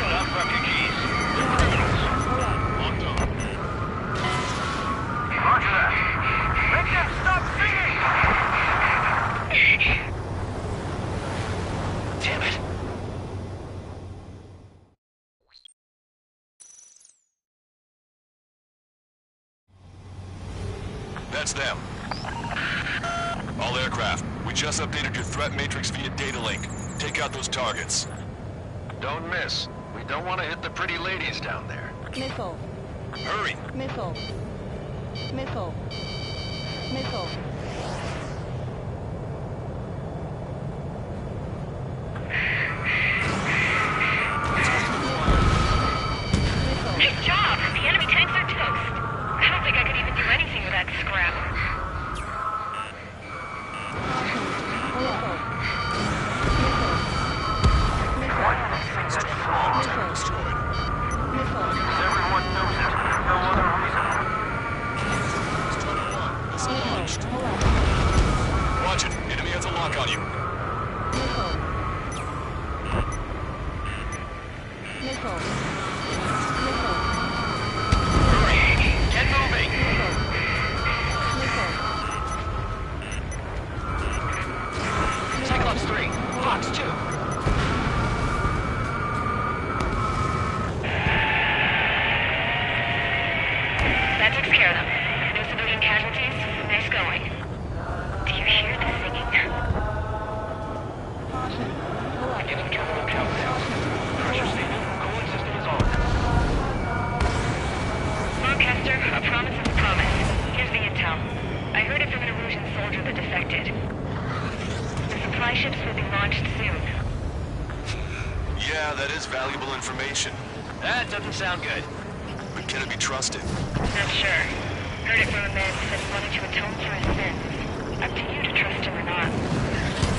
Enough refugees. Criminals. Locked on. Roger that. Make them stop singing! Damn it! That's them. All aircraft, we just updated your threat matrix via data link. Take out those targets. Don't miss. We don't want to hit the pretty ladies down there. Missile. Hurry! Missile. Missile. Missile. Nice job! The enemy tanks are toast. I don't think I could even do anything with that scrap. As everyone knows it, no other reason. Watch it. Enemy has a lock on you. Missile. Hurry! Get moving! Cyclops 3, Fox 2. That takes care of them. No civilian casualties. Nice going. Do you hear the singing? Beginning terminal countdown. Pressure stable. Cooling system is on. Broadcaster, a promise is a promise. Here's the intel. I heard it from an Erusian soldier that defected. The supply ships will be launched soon. Yeah, that is valuable information. That doesn't sound good. But can it be trusted? Not sure. Heard it from a man who said he wanted to atone for his sins. Up to you to trust him or not.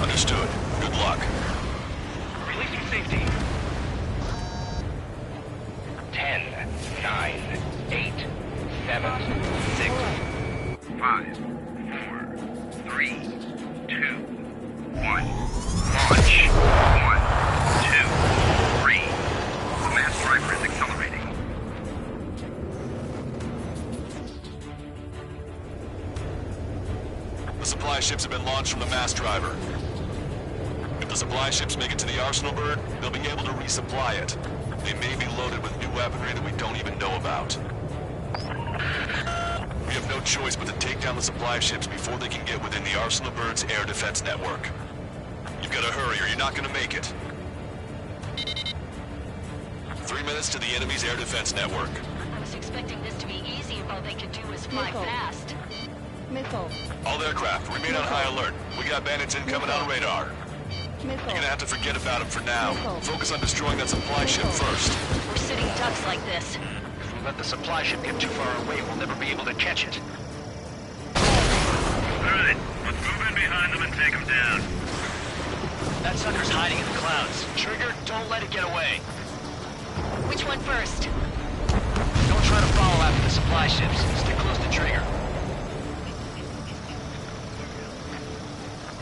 Understood. Good luck. Releasing safety. 10, 9, 8, 7, 6, 5, 4, 3, 2, 1. Launch. 1, 2, 3. The mass driver is accelerating. The supply ships have been launched from the mass driver. If the supply ships make it to the Arsenal bird, they'll be able to resupply it. They may be loaded with new weaponry that we don't even know about. We have no choice but to take down the supply ships before they can get within the Arsenal bird's air defense network. You've got to hurry or you're not going to make it. 3 minutes to the enemy's air defense network. I was expecting this to be easy if all they could do was fly Missile. fast. Missile. All aircraft, remain on high alert. We got bandits incoming on radar. You're gonna have to forget about them for now. Focus on destroying that supply ship first. We're sitting ducks like this. If we let the supply ship get too far away, we'll never be able to catch it. Alright, let's move in behind them and take them down. That sucker's hiding in the clouds. Trigger, don't let it get away. Which one first? Don't try to follow after the supply ships. Stick close to Trigger.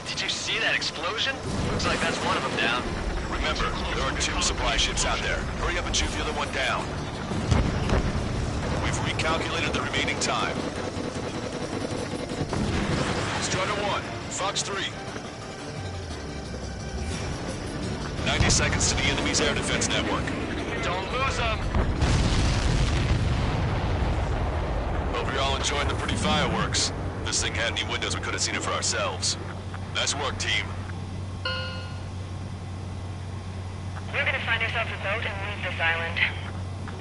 Did you see that explosion? Looks like that's one of them down. Remember, there are 2 supply ships out there. Hurry up and shoot the other one down. We've recalculated the remaining time. Strider 1, Fox 3. 90 seconds to the enemy's air defense network. Don't lose them! Hope you're all enjoying the pretty fireworks. If this thing had any windows, we could have seen it for ourselves. Nice work, team. We're gonna find ourselves a boat and leave this island.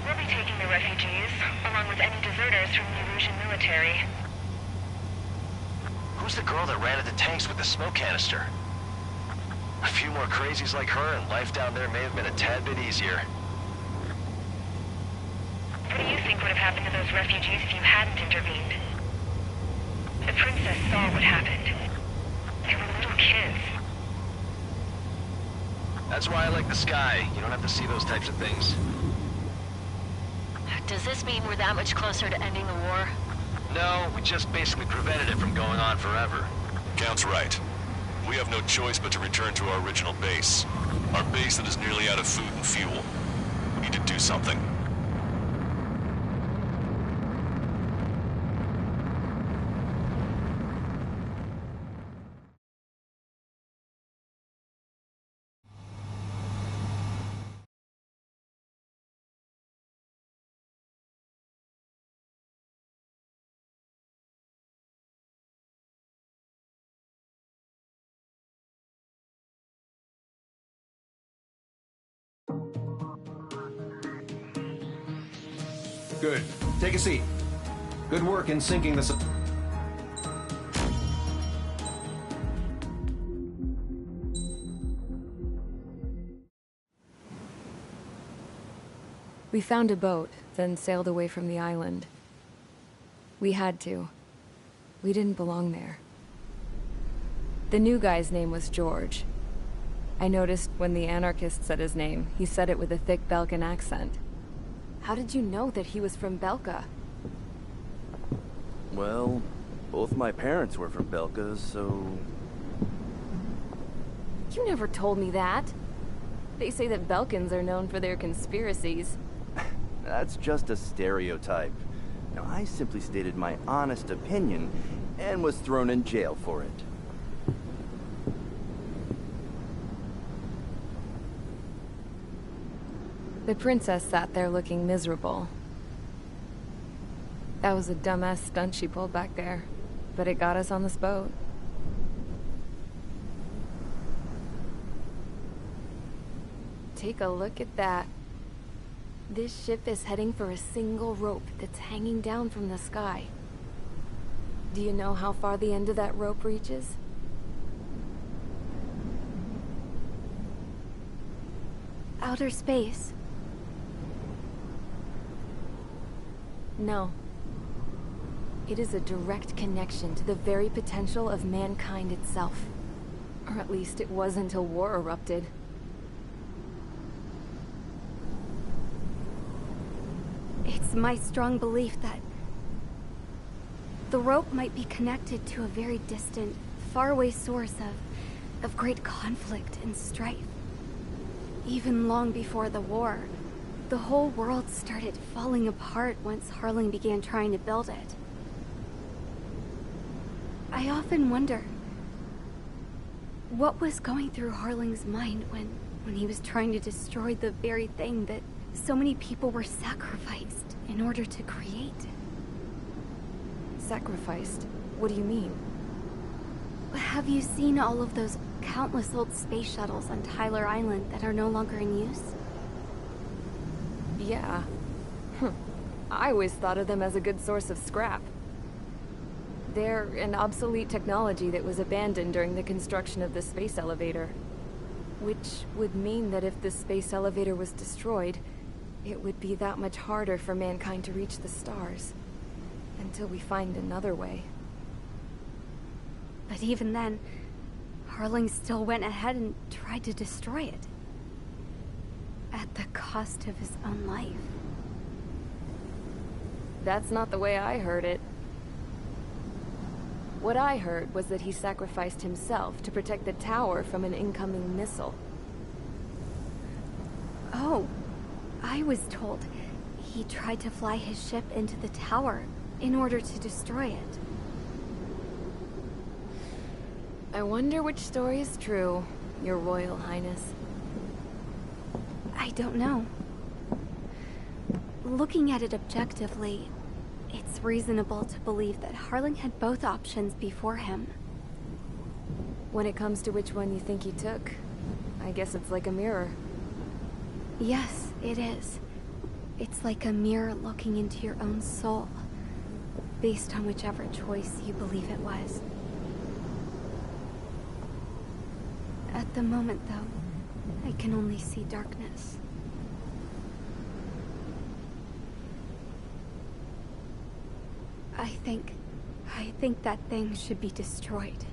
We'll be taking the refugees, along with any deserters from the Erusian military. Who's the girl that ran at the tanks with the smoke canister? A few more crazies like her and life down there may have been a tad bit easier. What do you think would have happened to those refugees if you hadn't intervened? The princess saw what happened. They were little kids. That's why I like the sky. You don't have to see those types of things. Does this mean we're that much closer to ending the war? No, we just basically prevented it from going on forever. Count's right. We have no choice but to return to our original base. Our base that is nearly out of food and fuel. We need to do something. Good. Take a seat. Good work in sinking the... We found a boat, then sailed away from the island. We had to. We didn't belong there. The new guy's name was George. I noticed when the anarchist said his name, he said it with a thick Belkan accent. How did you know that he was from Belka? Well, both my parents were from Belka, so... You never told me that. They say that Belkans are known for their conspiracies. That's just a stereotype. Now, I simply stated my honest opinion and was thrown in jail for it. The princess sat there looking miserable. That was a dumbass stunt she pulled back there, but it got us on this boat. Take a look at that. This ship is heading for a single rope that's hanging down from the sky. Do you know how far the end of that rope reaches? Outer space. No. It is a direct connection to the very potential of mankind itself. Or at least it was until war erupted. It's my strong belief that the rope might be connected to a very distant, faraway source of great conflict and strife. Even long before the war, the whole world started falling apart once Harling began trying to build it. I often wonder what was going through Harling's mind when he was trying to destroy the very thing that so many people were sacrificed in order to create. Sacrificed? What do you mean? Have you seen all of those countless old space shuttles on Tyler Island that are no longer in use? Yeah. I always thought of them as a good source of scrap. They're an obsolete technology that was abandoned during the construction of the space elevator. Which would mean that if the space elevator was destroyed, it would be that much harder for mankind to reach the stars. Until we find another way. But even then, Harling still went ahead and tried to destroy it. At the cost of his own life. That's not the way I heard it. What I heard was that he sacrificed himself to protect the tower from an incoming missile. Oh, I was told he tried to fly his ship into the tower in order to destroy it. I wonder which story is true, Your Royal Highness. I don't know. Looking at it objectively, it's reasonable to believe that Harling had both options before him. When it comes to which one you think he took, I guess it's like a mirror. Yes, it is. It's like a mirror looking into your own soul, based on whichever choice you believe it was. At the moment, though, I can only see darkness. I think that thing should be destroyed.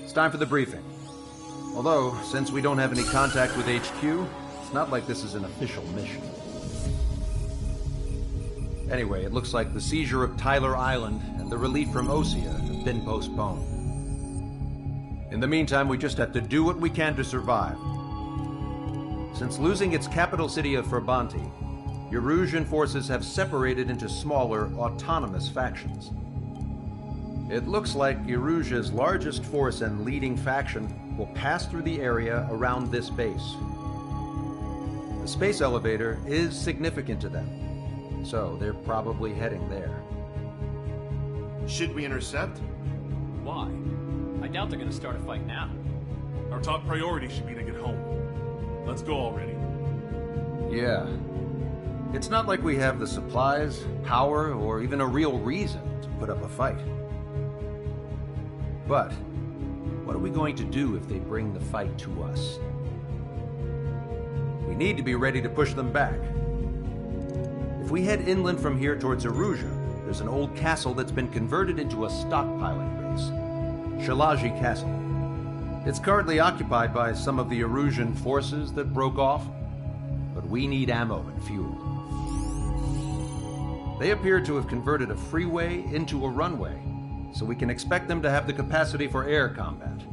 It's time for the briefing. Although, since we don't have any contact with HQ, it's not like this is an official mission. Anyway, it looks like the seizure of Tyler Island and the relief from Osea have been postponed. In the meantime, we just have to do what we can to survive. Since losing its capital city of Ferbanti, Erusian forces have separated into smaller, autonomous factions. It looks like Erusia's largest force and leading faction will pass through the area around this base. The space elevator is significant to them, so they're probably heading there. Should we intercept? Why? I doubt they're gonna start a fight now. Our top priority should be to get home. Let's go already. Yeah. It's not like we have the supplies, power, or even a real reason to put up a fight. But what are we going to do if they bring the fight to us? We need to be ready to push them back. If we head inland from here towards Erusia, there's an old castle that's been converted into a stockpiling base. Shalaji Castle. It's currently occupied by some of the Erusian forces that broke off, but we need ammo and fuel. They appear to have converted a freeway into a runway, so we can expect them to have the capacity for air combat.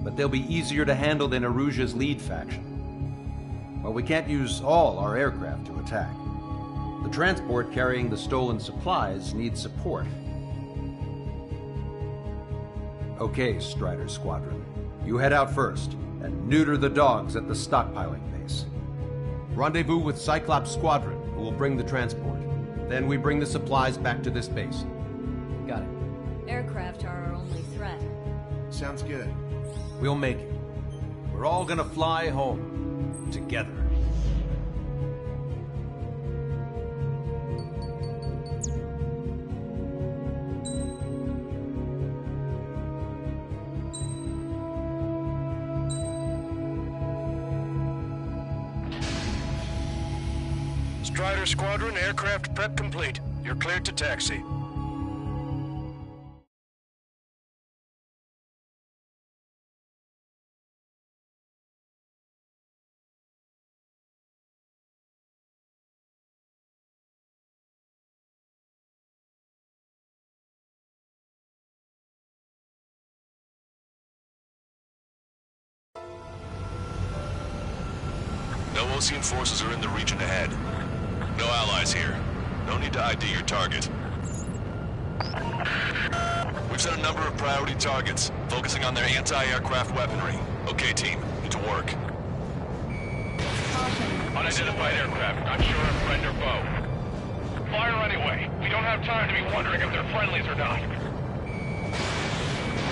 But they'll be easier to handle than Erusia's lead faction. While we can't use all our aircraft to attack, the transport carrying the stolen supplies needs support. Okay, Strider Squadron. You head out first, and neuter the dogs at the stockpiling base. Rendezvous with Cyclops Squadron, who will bring the transport. Then we bring the supplies back to this base. Got it. Aircraft are our only threat. Sounds good. We'll make it. We're all gonna fly home. Together. Strider Squadron, aircraft prep complete. You're cleared to taxi. No Osean forces are in the region ahead. No allies here. No need to ID your target. We've set a number of priority targets, focusing on their anti-aircraft weaponry. Okay, team, get to work. Unidentified aircraft, not sure if friend or foe. Fire anyway. We don't have time to be wondering if they're friendlies or not.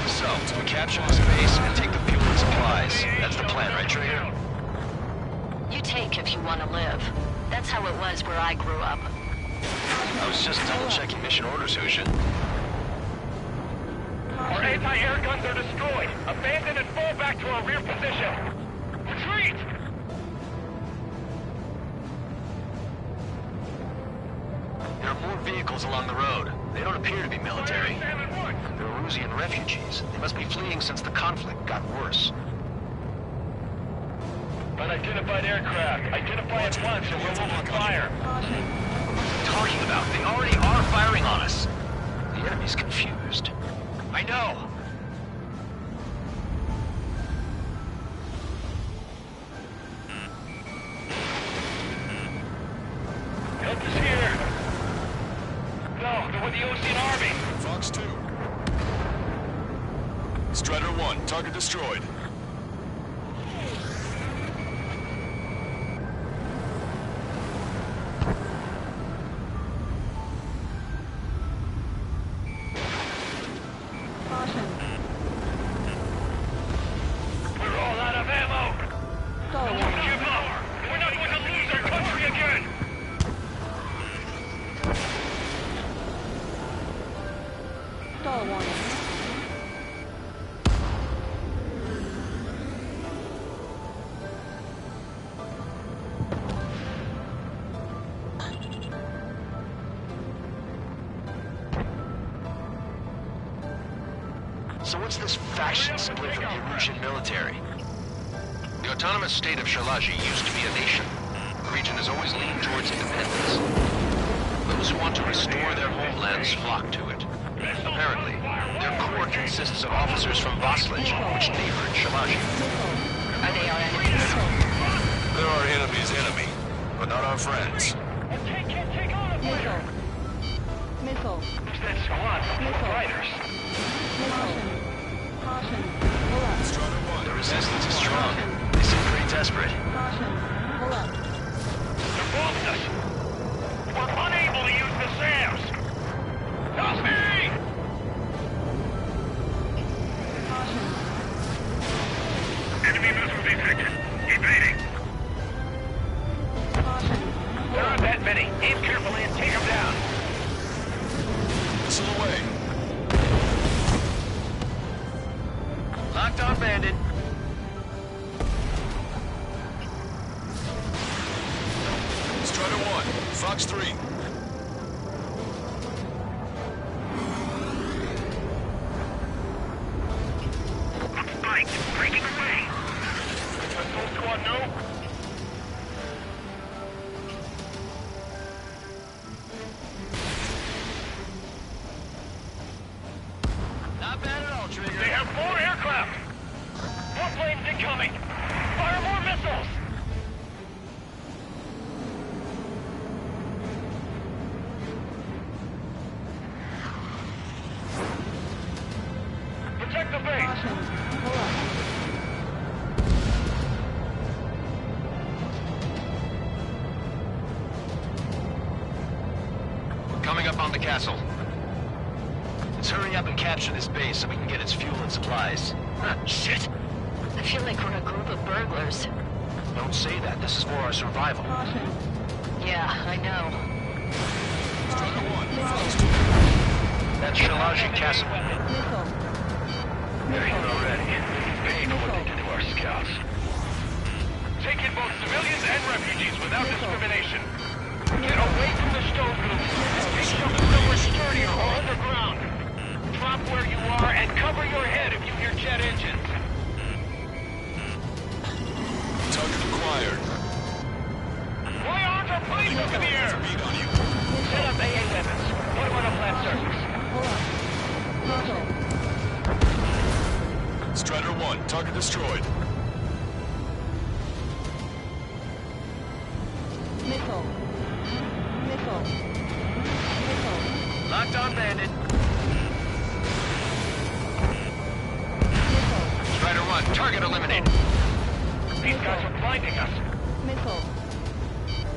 So, we capture this base and take the fuel and supplies. That's the plan, right, Trigger? You take if you want to live. That's how it was where I grew up. I was just double-checking mission orders, Hushin. Our anti-air guns are destroyed. Abandon and fall back to our rear position. Retreat! There are more vehicles along the road. They don't appear to be military. They're Erusian refugees. They must be fleeing since the conflict got worse. Unidentified aircraft. Identify at once or we'll open fire. What are you talking about? They already are firing on us. The enemy's confused. I know. Fox 2. Strider 1, target destroyed. We're all out of ammo! Don't give up! We're not going to lose our country again! Stall warning. So what's this faction split from the Erusian military? The autonomous state of Shalaji used to be a nation. The region has always leaned towards independence. Those who want to restore their homelands flock to it. Apparently, their core consists of officers from Vaslij, which neighbored Shalaji. Are they our enemies? They're our enemy's enemy, but not our friends. Missile. Missile. Who's that squad of fighters? Caution. Caution. Pull up. Strider 1. The resistance is strong. They seem pretty desperate. Caution. Pull up. They're bombing us! We're unable to use the SAMs! Help me! Caution. Enemy missile detected. Evading. Caution. There aren't that many. Aim carefully and take them down. Missile away. Locked on bandit. Strider 1, Fox 3. Spike. Breaking away. Assault squad, no? Not bad at all, Trigger. They have more aircraft! More planes incoming! Fire more missiles! Protect the base! Caution. Pull up. Coming up on the castle. Let's hurry up and capture this base so we can get its fuel and supplies. Shit! I feel like we're a group of burglars. Don't say that. This is for our survival. Caution. Yeah, I know. Strider 1, Fox 2. That's Shalaji Castle. Missile. They're here already. Paying for what they did to our scouts. Take in both civilians and refugees without discrimination. Get away from the stove group and take shelter somewhere sturdier or underground. Drop where you are and cover your head if you hear jet engines. Target acquired. Why aren't our planes up in the air? Beat on you. Set up AA weapons. Put them on a flat surface. Pull up. Missile. Strider 1, target destroyed. Missile. Missile. Missile. Locked on bandit. Missile. Strider 1, target eliminated. These guys are blinding us. Missile.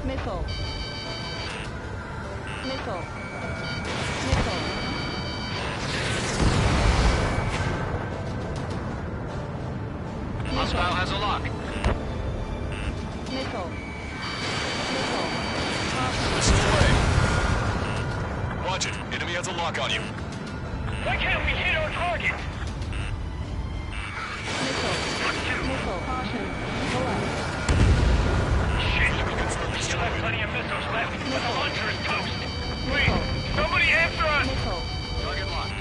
Missile. Missile. Missile. Hostile has a lock. Missile. Missile. Missile away. Watch it. Enemy has a lock on you. Why can't we hit our target? Missile. Missile. Caution. Pull up. Shit, we still have plenty of missiles left, but the launcher is toast. Please, somebody answer us! Missile. Target locked.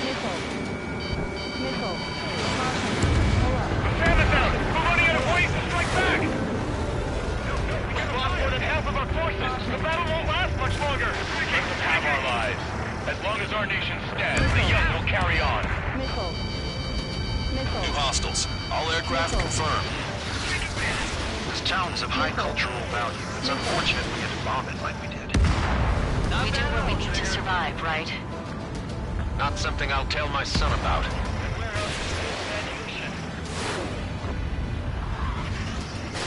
Missile. Missile. Caution. Pull up. Sam is out! We're running out of ways to strike back! We've lost more than half of our forces. The battle won't last much longer. We can have our lives. As long as our nation stands, the young will carry on. Missile. New Missile. hostiles. All aircraft confirmed. This town is of high cultural value. It's unfortunate we had to bomb it like we did. We do what we need to survive, right? Not something I'll tell my son about.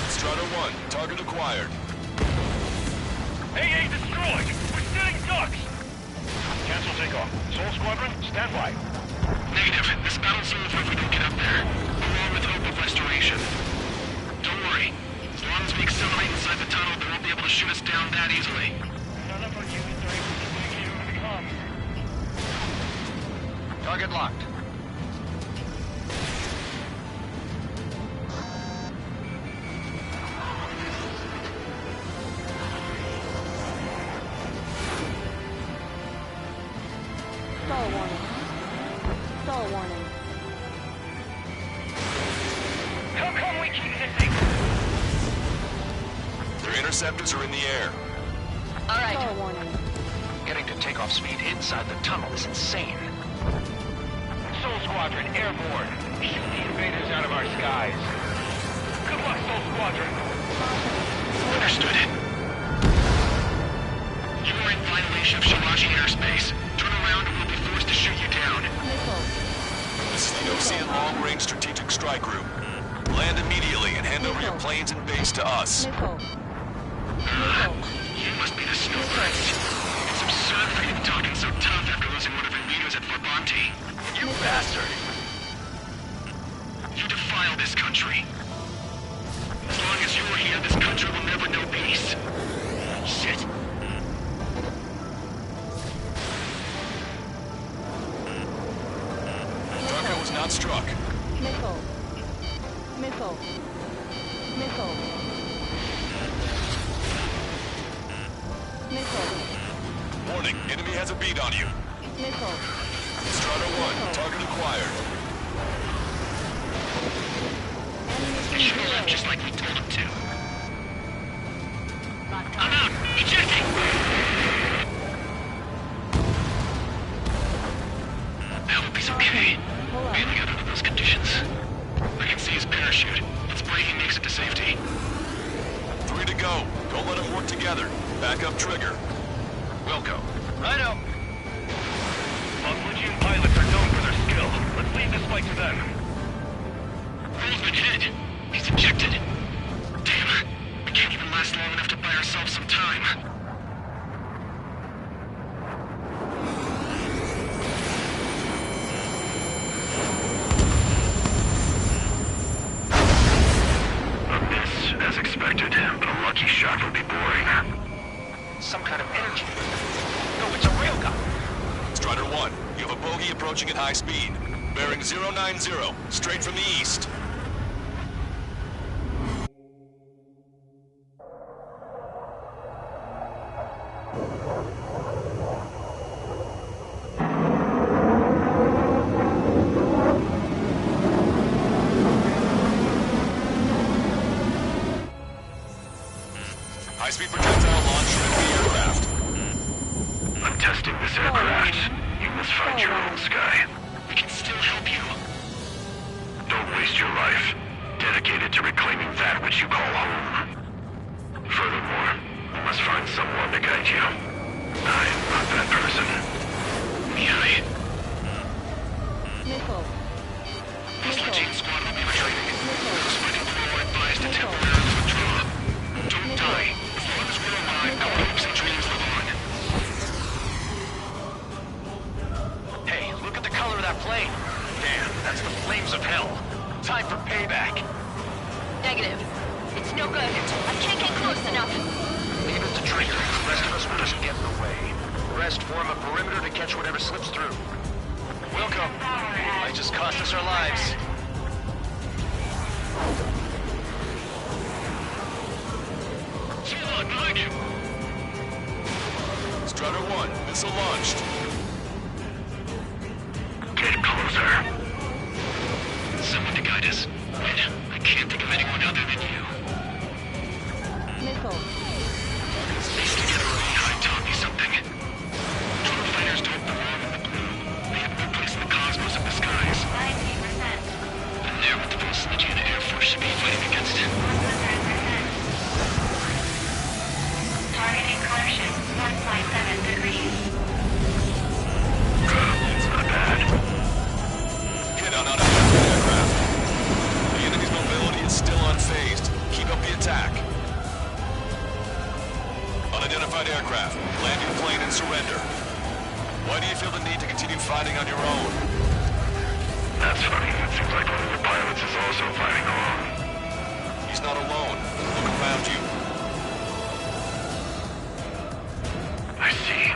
Strider 1, target acquired. AA destroyed! We're sitting ducks! Cancel takeoff. Soul Squadron, stand by. Negative. This battle's over if we don't get up there. Along with hope of restoration. Don't worry. As long as we accelerate inside the tunnel, they won't be able to shoot us down that easily. None of our units are able to communicate over the comms. Target locked. Stall warning. Stall warning. How come we keep missing? Their interceptors are in the air. Alright. Stall warning. Getting to takeoff speed inside the tunnel is insane. Soul Squadron, airborne. Shoot the invaders out of our skies. Good luck, Soul Squadron. Understood. You are in violation of Shalashi airspace. Turn around and we'll be forced to shoot you down. This is the Ocean Long Range Strategic Strike Group. Land immediately and hand over your planes and base to us. You must be the snowbirds. It's absurd for you to be talking so tough after losing one of your leaders at Farbanti. You bastard! You defile this country. As long as you're here, this country will never know peace. Shit. Target was not struck. Missile. Missile. Missile. Missile. Warning, enemy has a beat on you. Missile. Strider 1, target acquired. They should have left just like we told them to. I'm out! Ejecting! I hope he's okay. Bailing out under those conditions. I can see his parachute. Let's pray he makes it to safety. 3 to go. Don't let them work together. Back up trigger. Wilco. Righto. Our platoon pilots are known for their skill. Let's leave this fight to them. Roll's been hit. He's ejected. Damn. We can't even last long enough to buy ourselves some time. A miss, as expected, but a lucky shot would be boring. Some kind of energy. No, it's a railgun. Strider 1, you have a bogey approaching at high speed. Bearing 090, straight from the east. High-speed projectile launch from the aircraft. I'm testing this aircraft. You must find your own sky. We can still help you. Don't waste your life. Dedicate it to reclaiming that which you call home. Furthermore, you must find someone to guide you. I'm not that person. Mihai. Missile. This Legion squad will be retreating. Those fighting below are advised to temporarily withdraw. Don't die. As long as we're alive, our hopes and dreams live on. Hey, look at the color of that plane. Damn, that's the flames of hell. Time for payback. Negative. It's no good. I can't get close enough. Leave it to Trigger. The rest of us will just get in the way. The rest form a perimeter to catch whatever slips through. Welcome. Might just cost us our lives. Sherlock, behind you! Strider 1, missile launched. Get closer. Someone to guide us. Wait, I can't think of anyone other than you. Missile. These together Mihai taught me something. Drone fighters don't belong in the blue. They have no place in the cosmos of the skies. 90%. And they're what the Pulse Legion Air Force should be fighting against. 100%. Target incursion, 1.7 degrees. It's not unidentified aircraft. Land your plane and surrender. Why do you feel the need to continue fighting on your own? That's funny. It seems like one of the pilots is also fighting alone. He's not alone. Look around you. I see.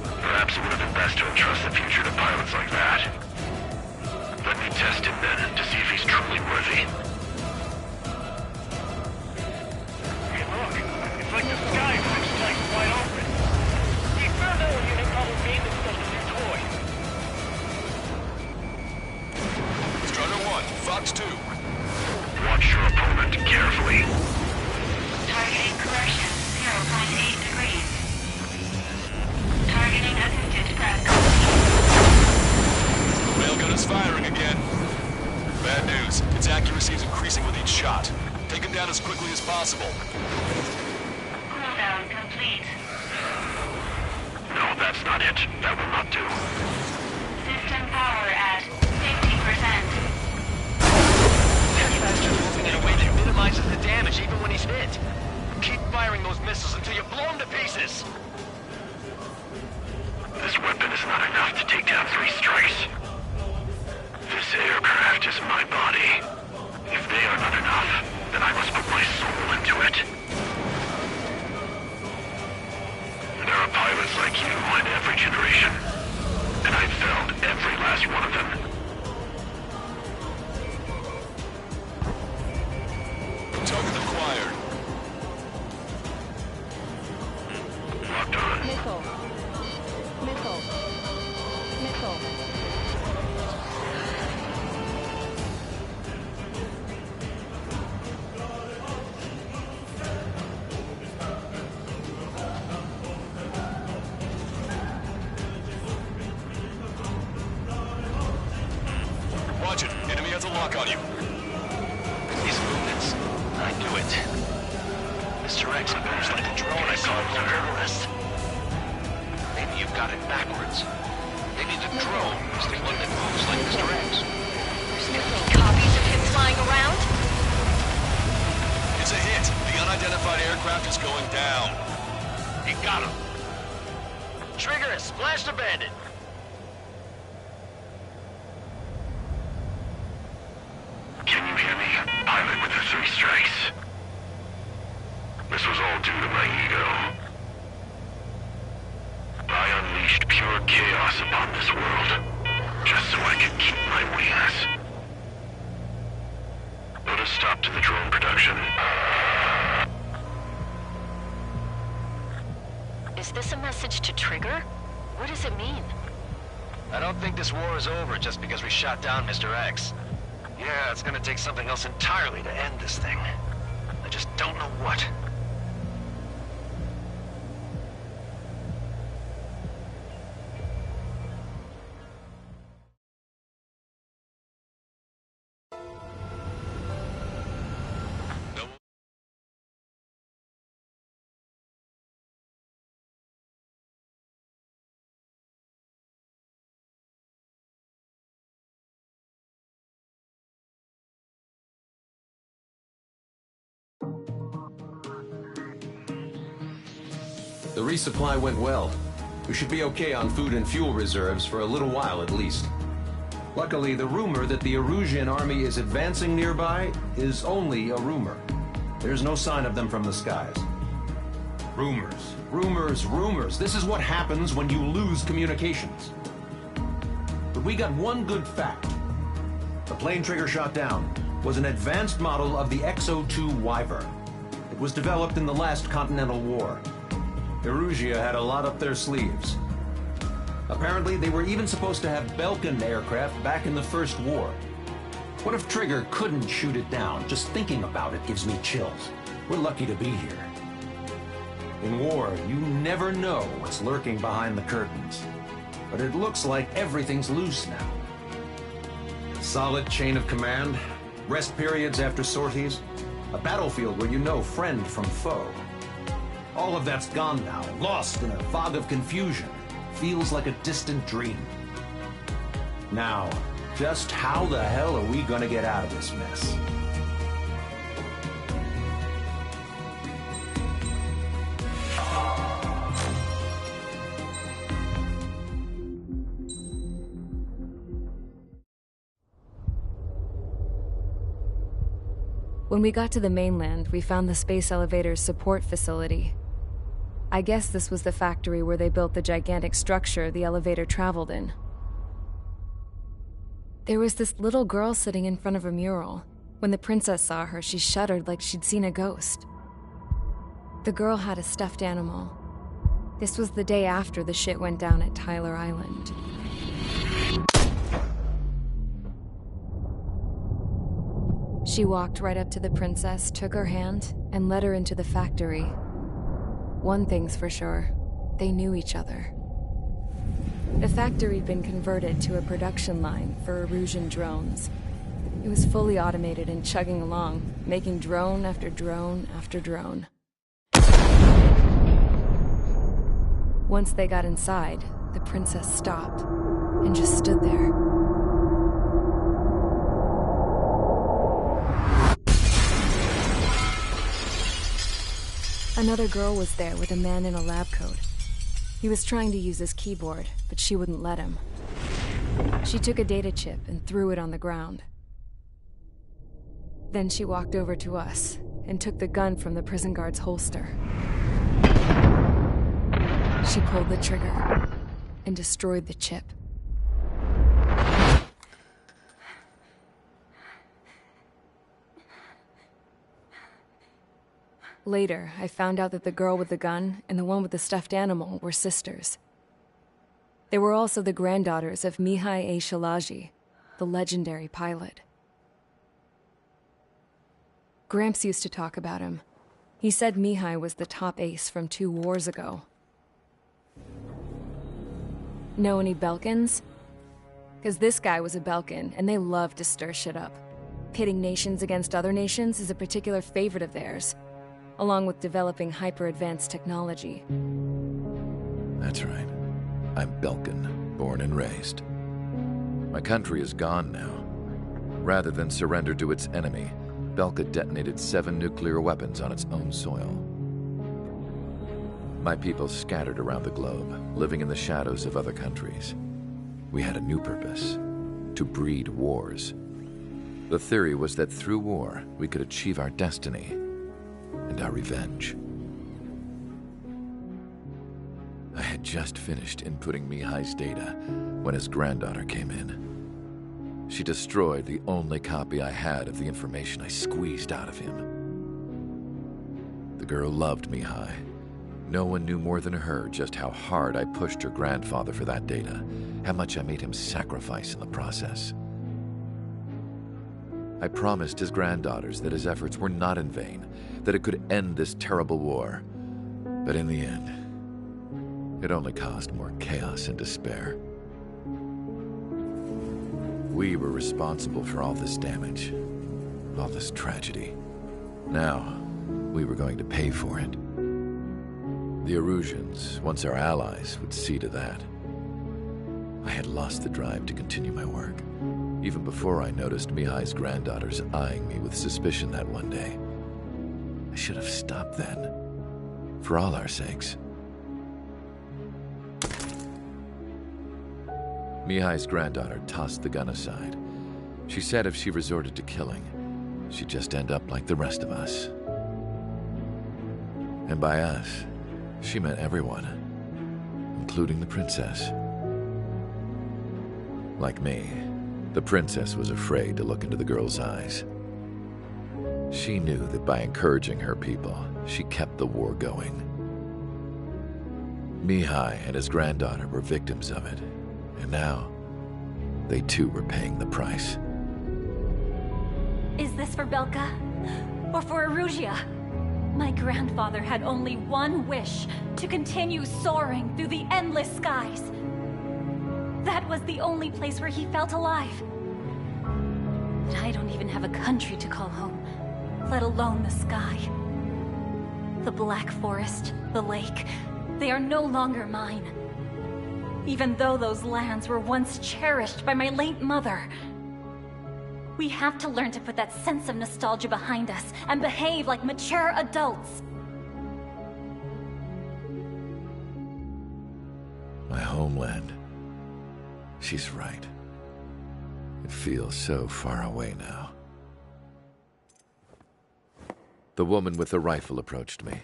Perhaps it would have been best to entrust the future to pilots like that. Let me test him then, to see if he's truly worthy. Hey, look. It's like the sky was like wide open. The experimental unit probably made themselves a new toy. Strider 1, Fox 2. Watch your opponent carefully. Targeting correction, 0.8 degrees. Targeting assisted prep complete. Railgun is firing again. Bad news. Its accuracy is increasing with each shot. Take him down as quickly as possible. Cooldown complete. No, that's not it. That will not do. System power at 50%. Aircraft's moving in a way that minimizes the damage even when he's hit. Keep firing those missiles until you blow him to pieces. This weapon is not enough to take down 3 strikes. This aircraft is my body. If they are not enough, then I must put my soul into it. There are pilots like you in every generation, and I've felled every last one of them. Target acquired. Locked on. Missile. Missile. Missile. Watch it. Enemy has a lock on you. These movements, I knew it. Mr. X moves like a drone I saw on terrorists. Maybe you've got it backwards. Maybe the drone is the one that moves like Mr. X. There's no copies of him flying around? It's a hit. The unidentified aircraft is going down. You got him. Trigger is splashed abandoned. Can you hear me, pilot with the 3 strikes? This was all due to my ego. I unleashed pure chaos upon this world, just so I could keep my wings. Put a stop to the drone production. Is this a message to Trigger? What does it mean? I don't think this war is over just because we shot down Mr. X. Yeah, it's gonna take something else entirely to end this thing. I just don't know what. The resupply went well. We should be okay on food and fuel reserves for a little while at least. Luckily, the rumor that the Erusian army is advancing nearby is only a rumor. There's no sign of them from the skies. Rumors, rumors, rumors. This is what happens when you lose communications. But we got one good fact. The plane Trigger shot down was an advanced model of the X-02 Wyvern. It was developed in the last Continental War. Erusia had a lot up their sleeves. Apparently, they were even supposed to have Belkin aircraft back in the First War. What if Trigger couldn't shoot it down? Just thinking about it gives me chills. We're lucky to be here. In war, you never know what's lurking behind the curtains. But it looks like everything's loose now. Solid chain of command, rest periods after sorties, a battlefield where you know friend from foe. All of that's gone now, lost in a fog of confusion. Feels like a distant dream. Now, just how the hell are we gonna get out of this mess? When we got to the mainland, we found the space elevator's support facility. I guess this was the factory where they built the gigantic structure the elevator traveled in. There was this little girl sitting in front of a mural. When the princess saw her, she shuddered like she'd seen a ghost. The girl had a stuffed animal. This was the day after the shit went down at Tyler Island. She walked right up to the princess, took her hand, and led her into the factory. One thing's for sure, they knew each other. The factory'd been converted to a production line for Erusian drones. It was fully automated and chugging along, making drone after drone after drone. Once they got inside, the princess stopped and just stood there. Another girl was there with a man in a lab coat. He was trying to use his keyboard, but she wouldn't let him. She took a data chip and threw it on the ground. Then she walked over to us and took the gun from the prison guard's holster. She pulled the trigger and destroyed the chip. Later, I found out that the girl with the gun and the one with the stuffed animal were sisters. They were also the granddaughters of Mihai A. Shalaji, the legendary pilot. Gramps used to talk about him. He said Mihai was the top ace from 2 wars ago. Know any Belkans? Because this guy was a Belkan, and they love to stir shit up. Pitting nations against other nations is a particular favorite of theirs, along with developing hyper-advanced technology. That's right. I'm Belkan, born and raised. My country is gone now. Rather than surrender to its enemy, Belka detonated 7 nuclear weapons on its own soil. My people scattered around the globe, living in the shadows of other countries. We had a new purpose: to breed wars. The theory was that through war, we could achieve our destiny and our revenge. I had just finished inputting Mihai's data when his granddaughter came in. She destroyed the only copy I had of the information I squeezed out of him. The girl loved Mihai. No one knew more than her just how hard I pushed her grandfather for that data, how much I made him sacrifice in the process. I promised his granddaughters that his efforts were not in vain, that it could end this terrible war. But in the end, it only caused more chaos and despair. We were responsible for all this damage, all this tragedy. Now, we were going to pay for it. The Erusians, once our allies, would see to that. I had lost the drive to continue my work, even before I noticed Mihai's granddaughters eyeing me with suspicion that one day. I should have stopped then, for all our sakes. Mihai's granddaughter tossed the gun aside. She said if she resorted to killing, she'd just end up like the rest of us. And by us, she meant everyone, including the princess. Like me, the princess was afraid to look into the girl's eyes. She knew that by encouraging her people, she kept the war going. Mihai and his granddaughter were victims of it, and now, they too were paying the price. Is this for Belka? Or for Erusea? My grandfather had only one wish: to continue soaring through the endless skies. That was the only place where he felt alive. But I don't even have a country to call home, let alone the sky. The Black Forest, the lake, they are no longer mine. Even though those lands were once cherished by my late mother. We have to learn to put that sense of nostalgia behind us and behave like mature adults. My homeland. She's right. It feels so far away now. The woman with the rifle approached me.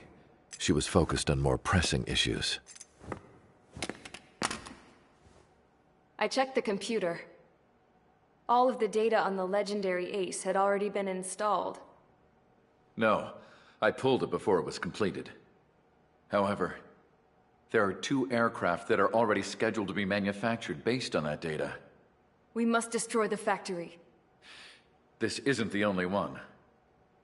She was focused on more pressing issues. I checked the computer. All of the data on the legendary Ace had already been installed. No, I pulled it before it was completed. However, there are 2 aircraft that are already scheduled to be manufactured based on that data. We must destroy the factory. This isn't the only one.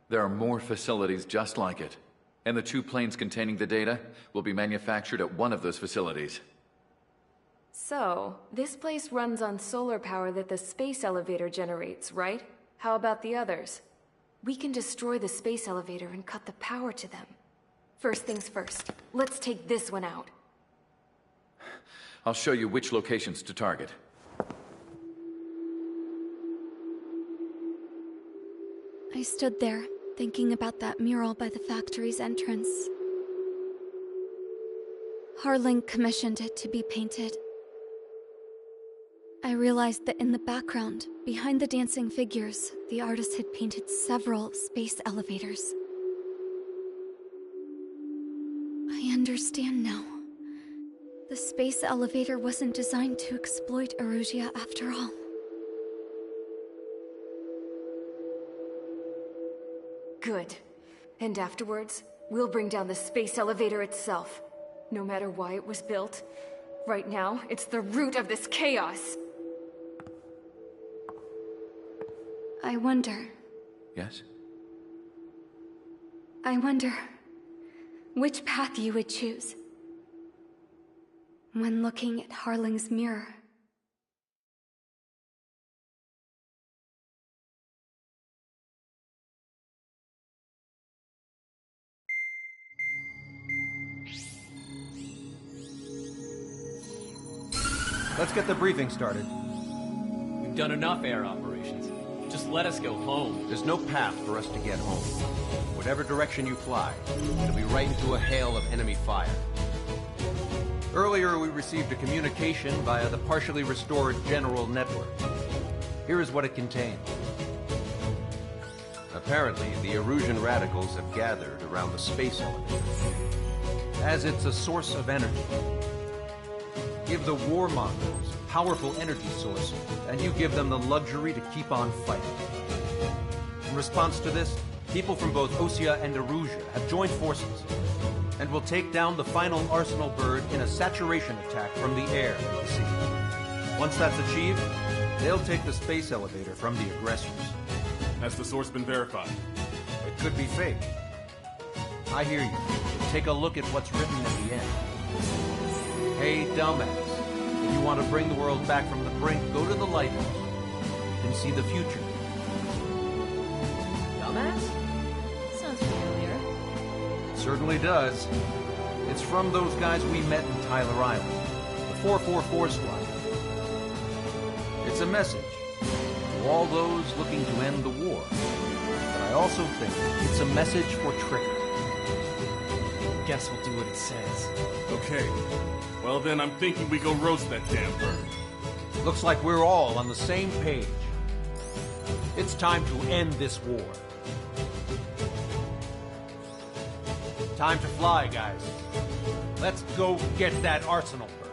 There are more facilities just like it, and the 2 planes containing the data will be manufactured at one of those facilities. So, this place runs on solar power that the space elevator generates, right? How about the others? We can destroy the space elevator and cut the power to them. First things first, let's take this one out. I'll show you which locations to target. I stood there, thinking about that mural by the factory's entrance. Harling commissioned it to be painted. I realized that in the background, behind the dancing figures, the artist had painted several space elevators. I understand now. The space elevator wasn't designed to exploit Erusia after all. Good. And afterwards, we'll bring down the space elevator itself. No matter why it was built. Right now, it's the root of this chaos. I wonder... Yes? I wonder... which path you would choose. When looking at Harling's mirror. Let's get the briefing started. We've done enough air operations. Just let us go home. There's no path for us to get home. Whatever direction you fly, it'll be right into a hail of enemy fire. Earlier, we received a communication via the partially restored General Network. Here is what it contained. Apparently, the Erusian radicals have gathered around the space elevator, as it's a source of energy. Give the warmongers a powerful energy source, and you give them the luxury to keep on fighting. In response to this, people from both Osea and Erusia have joined forces, and will take down the final Arsenal bird in a saturation attack from the air and the sea. Once that's achieved, they'll take the space elevator from the aggressors. Has the source been verified? It could be fake. I hear you. Take a look at what's written at the end. Hey, dumbass. If you want to bring the world back from the brink, go to the lighthouse and see the future. Dumbass? Sounds familiar. It certainly does. It's from those guys we met in Tyler Island, the 444 Squad. It's a message to all those looking to end the war. But I also think it's a message for Trigger. Guess we'll do what it says. Okay. Well then, I'm thinking we go roast that damn bird. Looks like we're all on the same page. It's time to end this war. Time to fly, guys. Let's go get that Arsenal bird.